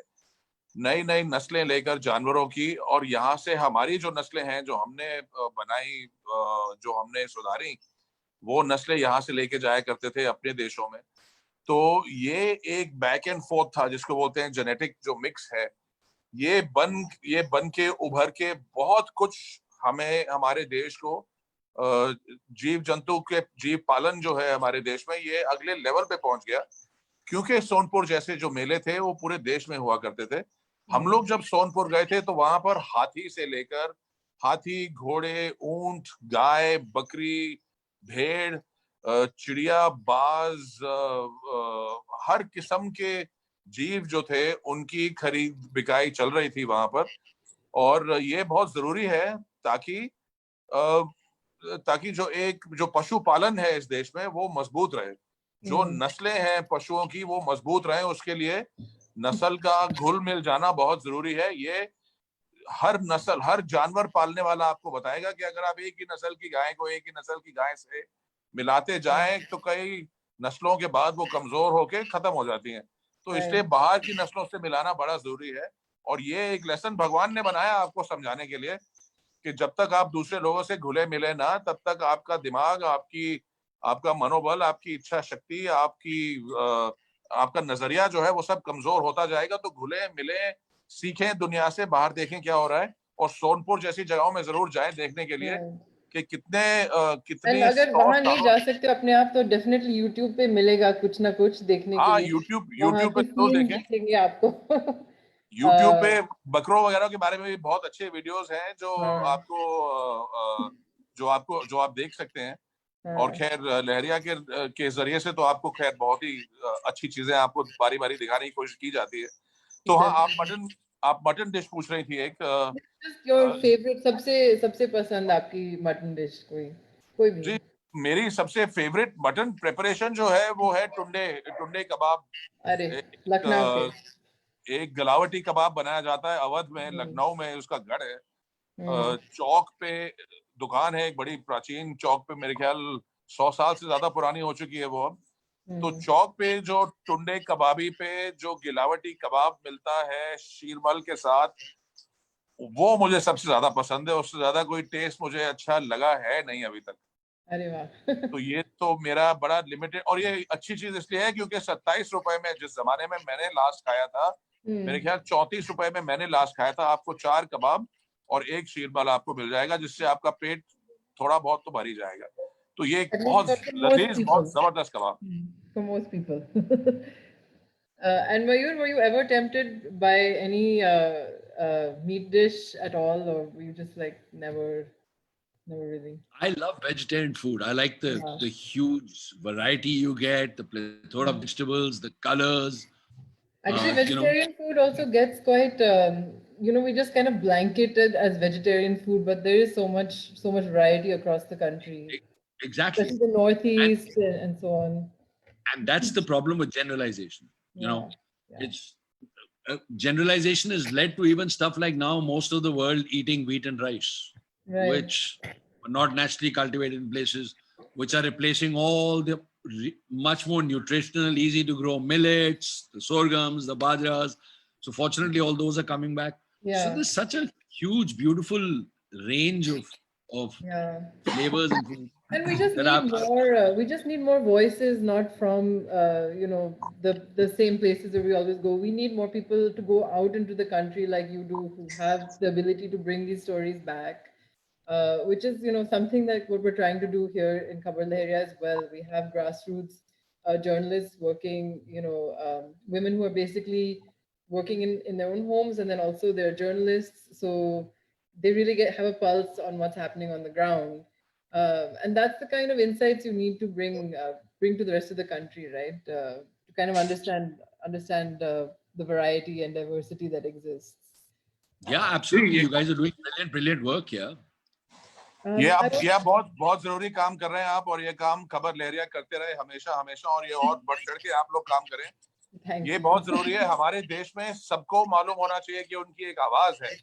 नई नई नस्लें लेकर जानवरों की। और यहाँ से हमारी जो नस्लें हैं, जो हमने बनाई, जो हमने सुधारी, वो नस्लें यहाँ से लेके जाया करते थे अपने देशों में। तो ये एक बैक एंड फोर्थ था, जिसको बोलते हैं जेनेटिक जो मिक्स है। ये बन के उभर के बहुत कुछ हमें, हमारे देश को, जीव जंतु के जीव पालन जो है हमारे देश में, ये अगले लेवल पे पहुंच गया। क्योंकि सोनपुर जैसे जो मेले थे वो पूरे देश में हुआ करते थे। हम लोग जब सोनपुर गए थे तो वहां पर हाथी से लेकर, हाथी, घोड़े, ऊंट, गाय, बकरी, भेड़, चिड़िया, बाज, हर किस्म के जीव जो थे उनकी खरीद बिकाई चल रही थी वहां पर। और ये बहुत जरूरी है ताकि जो पशुपालन है इस देश में वो मजबूत रहे, जो नस्लें हैं पशुओं की वो मजबूत रहे। उसके लिए नस्ल का घुल मिल जाना बहुत जरूरी है। ये हर नस्ल, हर जानवर पालने वाला आपको बताएगा कि अगर आप एक ही नस्ल की गाय को एक ही नस्ल की गाय से मिलाते जाएं तो कई नस्लों के बाद वो कमजोर होके खत्म हो जाती हैं। तो इसलिए बाहर की नस्लों से मिलाना बड़ा जरूरी है। और ये एक लेसन भगवान ने बनाया आपको समझाने के लिए कि जब तक आप दूसरे लोगों से घुले मिले ना, तब तक आपका दिमाग, आपका मनोबल, आपकी इच्छा शक्ति, आपका नजरिया जो है वो सब कमजोर होता जाएगा। तो घुले मिले, सीखें दुनिया से, बाहर देखें क्या हो रहा है। और सोनपुर जैसी जगहों में जरूर जाएं देखने के लिए कि कितने एंड कितनी अगर 100 वहां नहीं सालों जा सकते अपने आप तो डेफिनेटली यूट्यूब पे मिलेगा कुछ ना कुछ देखने के हाँ, लिए, यूट्यूब वहां यूट्यूब पे के जरूर सीन देखें। दिखेंगे आपको। यूट्यूब पे बकरों वगैरह के बारे में भी बहुत अच्छे वीडियोस हैं जो हाँ आपको जो आप देख सकते हैं। और हाँ खैर लहरिया के जरिए से तो आपको खैर बहुत ही अच्छी चीजें आपको बारी बारी दिखाने की कोशिश की जाती है। तो हाँ, आप मटन डिश पूछ रही थी एक जस्ट योर फेवरेट, सबसे सबसे पसंद आपकी मटन डिश, कोई कोई भी। जी, मेरी सबसे फेवरेट मटन प्रिपरेशन जो है वो है टुंडे टुंडे कबाब। अरे एक लखनऊ के। एक गलावटी कबाब बनाया जाता है अवध में, हम्म लखनऊ में उसका गढ़ है। हम्म चौक पे दुकान है, एक बड़ी प्राचीन चौक पे, मेरे ख्याल 100 साल से ज्यादा पुरानी हो चुकी है वो अब। तो हम्म चौक पे जो टुंडे कबाबी पे जो गिलावटी कबाब मिलता है शीरमल के साथ, वो मुझे सबसे ज्यादा पसंद है। उससे ज्यादा कोई टेस्ट मुझे अच्छा लगा है नहीं अभी तक। अरे वाह। तो ये तो मेरा बड़ा लिमिटेड, और ये अच्छी चीज इसलिए है क्योंकि 27 रुपए में, जिस जमाने में मैंने लास्ट खाया था, मेरे ख्याल 34 रुपए में मैंने लास्ट खाया था, आपको 4 कबाब और एक शीरमाल आपको मिल जाएगा, जिससे आपका पेट थोड़ा बहुत तो भर ही जाएगा। तो ये एक At least बहुत for most लजीज, बहुत people. जबरदस्त कबाब। For most people. And Mayur, were you ever tempted by any meat dish at all, or were you just like never, never really? I love vegetarian food. I like Yeah. the huge variety you get, the plethora of vegetables, the colors. Actually, You know, vegetarian food also gets quite, we just kind of blanket it as vegetarian food, but there is so much variety across the country, e- exactly. especially the And Northeast and so on. that's the problem with generalization. You know, Yeah, yeah, it's generalization has led to even stuff like now most of the world eating wheat and rice, right. which are not naturally cultivated in places, which are replacing all the much more nutritional, easy to grow millets, the sorghums, the bajras. So fortunately, all those are coming back. So Yeah, there's such a huge, beautiful range of yeah. flavors and food And we just that need are. more. We just need more voices, not from the same places where we always go. We need more people to go out into the country like you do, who have the ability to bring these stories back. Which is something that what we're trying to do here in Khabar Lahariya as well. We have grassroots journalists working, women who are basically working in their own homes, and then also they're journalists, so they really have a pulse on what's happening on the ground. And that's the kind of insights you need to bring to the rest of the country, right? To kind of understand the variety and diversity that exists. Yeah, ji, absolutely. You guys are doing brilliant, brilliant work here. ये I आप बहुत बहुत जरूरी काम कर रहे हैं आप, और ये काम खबर लहरिया करते रहे हमेशा हमेशा, और ये और बढ़ चढ़ के आप लोग काम करें। Thank ये you. बहुत जरूरी है। हमारे देश में सबको मालूम होना चाहिए कि उनकी एक आवाज है,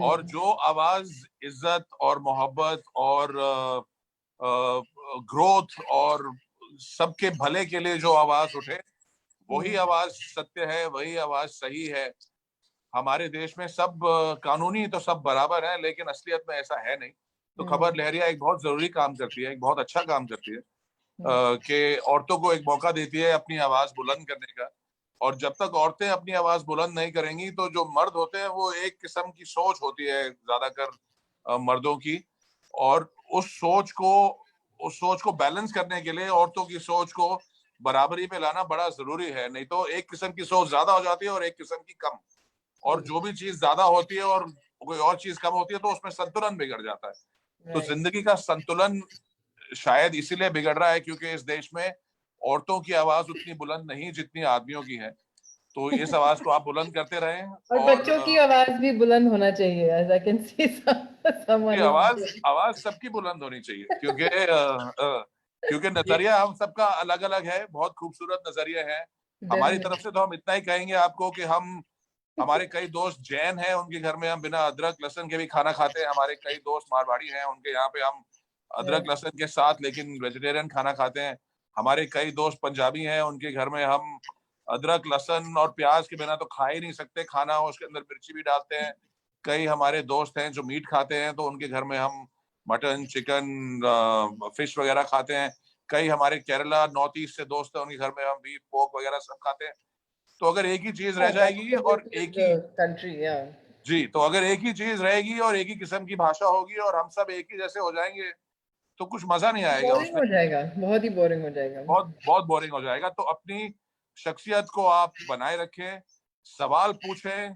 और जो आवाज इज्जत और मोहब्बत और ग्रोथ और सबके भले के लिए जो आवाज उठे, वही आवाज सत्य है, वही आवाज सही है। हमारे देश में सब कानूनी तो सब बराबर है, लेकिन असलियत में ऐसा है नहीं। तो खबर लहरिया एक बहुत जरूरी काम करती है, एक बहुत अच्छा काम करती है, कि औरतों को एक मौका देती है अपनी आवाज बुलंद करने का। और जब तक औरतें अपनी आवाज बुलंद नहीं करेंगी, तो जो मर्द होते हैं वो एक किस्म की सोच होती है ज्यादातर मर्दों की, और उस सोच को बैलेंस करने के लिए औरतों की सोच को बराबरी पे लाना बड़ा जरूरी है। नहीं तो एक किस्म की सोच ज्यादा हो जाती है और एक किस्म की कम, और जो भी चीज ज्यादा होती है और कोई और चीज कम होती है तो उसमें संतुलन बिगड़ जाता है। तो जिंदगी का संतुलन शायद इसीलिए बिगड़ रहा है क्योंकि इस देश में औरतों की आवाज उतनी बुलंद नहीं जितनी आदमियों की है। तो इस आवाज को आप बुलंद करते रहें, और बच्चों की आवाज भी बुलंद होना चाहिए, as I can see someone is आवाज सबकी बुलंद होनी चाहिए, क्योंकि नजरिया हम सबका अलग अलग है, बहुत खूबसूरत नजरिए हैं। हमारी तरफ से तो हम इतना ही कहेंगे आपको कि हमारे कई दोस्त जैन हैं, उनके घर में हम बिना अदरक लहसुन के भी खाना खाते हैं। हमारे कई दोस्त मारवाड़ी हैं, उनके यहाँ पे हम अदरक लहसुन के साथ लेकिन वेजिटेरियन खाना खाते हैं। हमारे कई दोस्त पंजाबी हैं, उनके घर में हम अदरक लहसुन और प्याज के बिना तो खा ही नहीं सकते खाना, उसके अंदर मिर्ची भी डालते हैं। कई हमारे दोस्त हैं जो मीट खाते हैं, तो उनके घर में हम मटन चिकन फिश वगैरह खाते हैं। कई हमारे केरला नॉर्थ ईस्ट से दोस्त हैं, उनके घर में हम बीफ पोर्क वगैरह सब खाते हैं। तो अगर एक ही चीज रह जाएगी और एक ही the country, yeah. जी, तो अगर एक ही चीज रहेगी और एक ही किस्म की भाषा होगी और हम सब एक ही जैसे हो जाएंगे तो कुछ मजा नहीं आएगा बोरिंग उसमें, हो जाएगा, बहुत ही बोरिंग हो जाएगा। बहुत बहुत बोरिंग हो जाएगा। तो अपनी शख्सियत को आप बनाए रखें, सवाल पूछें,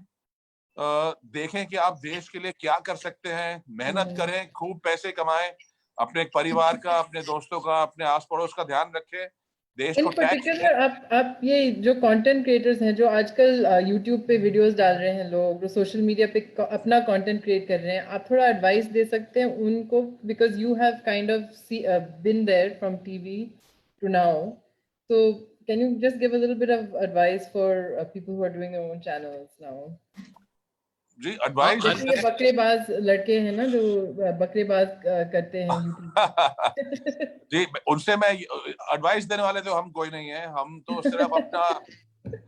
देखें कि आप देश के लिए क्या कर सकते हैं, मेहनत करें, खूब पैसे कमाएं, अपने परिवार का, अपने दोस्तों का, अपने आस पड़ोस का ध्यान रखें, देश इन को टैक्स दें। पर्टिकुलर आप ये जो कंटेंट क्रिएटर्स हैं जो आजकल यूट्यूब पे वीडियोस डाल रहे हैं, लोग जो सोशल मीडिया पे अपना कंटेंट क्रिएट कर रहे हैं, आप थोड़ा एडवाइस दे सकते हैं उनको, because you have kind of been there from TV to now, so can you just give a little bit of advice for people who are doing their own channels now? जी, एडवाइस जैसे ये बकरेबाज लड़के हैं ना जो बकरेबाज करते हैं YouTube जी, उनसे मैं एडवाइस देने वाले तो हम कोई नहीं है, हम तो सिर्फ अपना,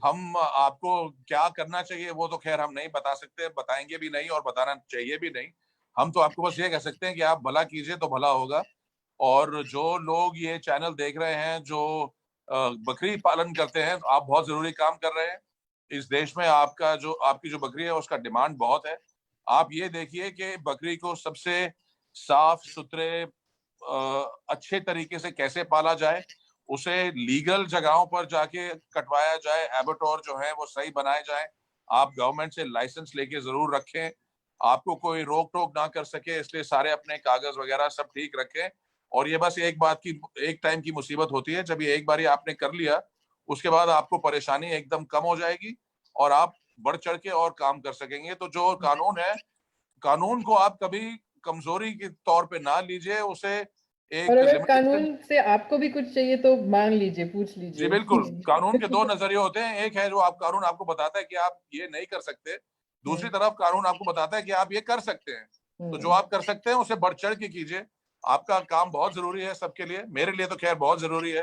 हम आपको क्या करना चाहिए वो तो खैर हम नहीं बता सकते, बताएंगे भी नहीं और बताना चाहिए भी नहीं। हम तो आपको बस ये कह सकते हैं कि आप भला कीजिए तो भला होगा। और जो लोग ये चैनल देख रहे हैं जो बकरी पालन करते हैं, तो आप बहुत जरूरी काम कर रहे हैं। इस देश में आपका जो आपकी जो बकरी है उसका डिमांड बहुत है। आप ये देखिए कि बकरी को सबसे साफ सुथरे अच्छे तरीके से कैसे पाला जाए, उसे लीगल जगहों पर जाके कटवाया जाए, एबेटोर जो है वो सही बनाए जाए। आप गवर्नमेंट से लाइसेंस लेके जरूर रखें, आपको कोई रोक टोक ना कर सके, इसलिए सारे अपने कागज वगैरह सब ठीक रखें। और ये बस एक बात की, एक टाइम की मुसीबत होती है, जब ये एक बार आपने कर लिया उसके बाद आपको परेशानी एकदम कम हो जाएगी और आप बढ़ चढ़ के और काम कर सकेंगे। तो जो कानून है, कानून को आप कभी कमजोरी के तौर पे ना लीजिए, उसे और एक अगर लिमिटेशन। कानून से आपको भी कुछ चाहिए तो मांग लीजिए, पूछ जी लीजिए बिल्कुल, कानून के दो नजरिए होते हैं, एक है जो आप कानून आपको बताता है कि आप ये नहीं कर सकते, दूसरी तरफ कानून आपको बताता है कि आप ये कर सकते हैं। तो जो आप कर सकते हैं उसे बढ़ चढ़ के कीजिए, आपका काम बहुत जरूरी है सबके लिए, मेरे लिए तो खैर बहुत जरूरी है।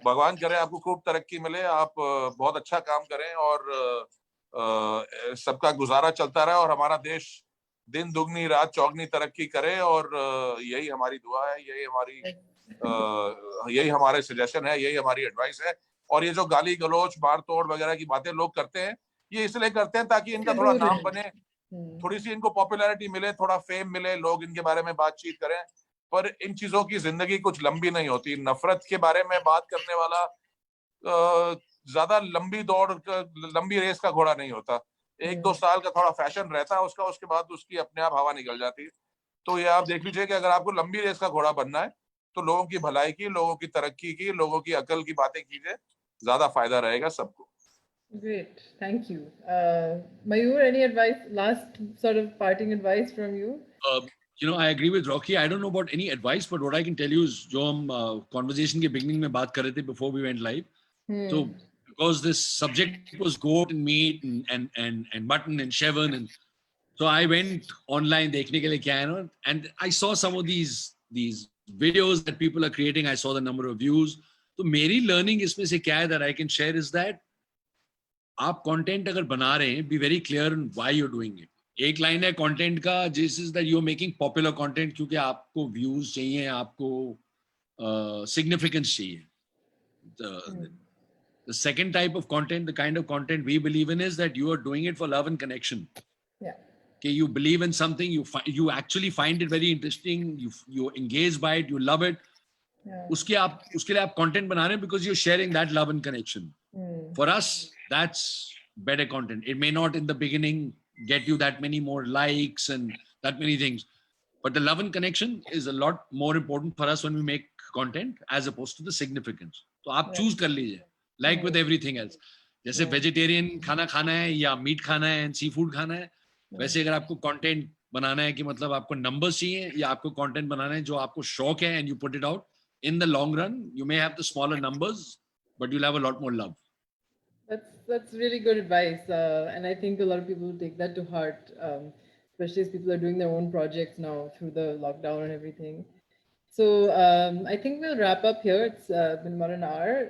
भगवान करे आपको खूब तरक्की मिले, आप बहुत अच्छा काम करें और सबका गुजारा चलता रहे और हमारा देश दिन दुगनी रात चौगनी तरक्की करे। और यही हमारी दुआ है, यही हमारे सजेशन है, यही हमारी एडवाइस है। और ये जो गाली गलौज मार तोड़ वगैरह की बातें लोग करते हैं, ये इसलिए करते हैं ताकि इनका थोड़ा नाम बने, थोड़ी सी इनको पॉपुलैरिटी मिले, थोड़ा फेम मिले, लोग इनके बारे में बातचीत करें। पर इन चीजों की जिंदगी कुछ लंबी नहीं होती। नफरत के बारे में बात करने वाला ज्यादा लंबी रेस का घोड़ा नहीं होता। एक दो साल का थोड़ा फैशन रहता है उसका, उसके बाद उसकी अपने आप हवा निकल जाती है। तो ये आप देख लीजिए कि अगर आपको लंबी रेस का घोड़ा बनना है तो लोगों की भलाई की, लोगों की तरक्की की, लोगों की अकल की बातें कीजिए, ज्यादा फायदा रहेगा सबको। Great, thank you. Mayur, any advice, last sort of parting advice from you? I agree with Rocky. I don't know about any advice, but what I can tell you is, जो हम conversation के beginning में बात कर रहे थे before we went live. So because this subject was goat and meat and mutton and shevan, and so I went online देखने के लिए क्या है ना, and I saw some of these videos that people are creating. I saw the number of views. तो मेरी learning इसमें से क्या है that I can share is that आप कंटेंट अगर बना रहे हैं, be very clear on why you are doing it. एक लाइन है कंटेंट का, जिस is that you are making popular content, क्योंकि आपको व्यूज चाहिए, आपको सिग्निफिकेंस चाहिए। The second type of content, the kind of content we believe in, is that you are doing it for love and connection. Yeah. Okay, you believe in something, you actually find it very interesting, you engage by it, you love it. Yeah. उसके लिए आप content बना रहे हैं because you're sharing that love and connection. For us, that's better content. It may not in the beginning get you that many more likes and that many things, but the love and connection is a lot more important for us when we make content as opposed to the significance. तो आप choose कर लीजिए, like with everything else. जैसे vegetarian खाना खाना है या meat खाना है and seafood खाना है, वैसे अगर आपको content बनाना है कि मतलब आपको numbers चाहिए या आपको content बनाना है जो आपको शौक है and you put it out, in the long run you may have the smaller numbers but you'll have a lot more love. That's really good advice, and I think a lot of people take that to heart, especially as people are doing their own projects now through the lockdown and everything. So I think we'll wrap up here. It's been about an hour,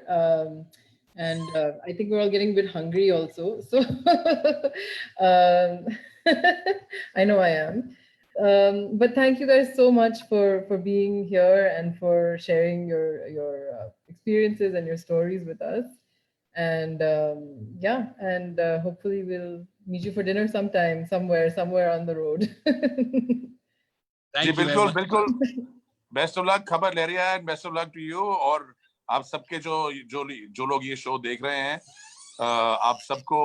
and I think we're all getting a bit hungry also. So I know I am. But thank you guys so much for being here and for sharing your experiences and your stories with us. And yeah, and hopefully we'll meet you for dinner sometime, somewhere on the road. जी Thank you very बिल्कुल much. बिल्कुल best of luck Khabar Lahariya and best of luck to you और आप सबके जो लोग ये शो देख रहे हैं आप सबको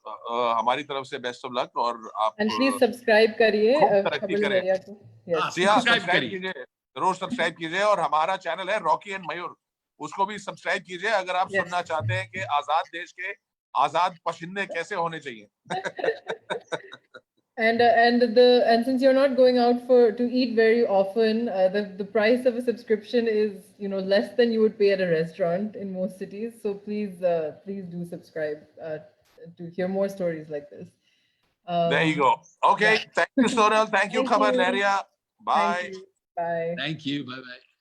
हमारी तरफ से बेस्ट ऑफ लक और आप And please subscribe करिए खूब तरक्की खबर करें लहरिया को. Yes. जी हाँ Subscribe सब्सक्राइब करिए. कीजिए जरूर सब्सक्राइब कीजिए और हमारा चैनल है रॉकी एंड मयूर उसको भी सब्सक्राइब कीजिए अगर आप Yes. सुनना चाहते हैं कि आजाद देश के आजाद पशिंदे कैसे होने चाहिए And since you're not going out to eat very often, the price of a subscription is less than you would pay at a restaurant in most cities. So please do subscribe to hear more stories like this. There you go. Okay, Yeah. thank you, Sonal. Thank you, Thank Khabar you. Lehriya. Bye. Thank you. Bye. Thank you. Bye bye.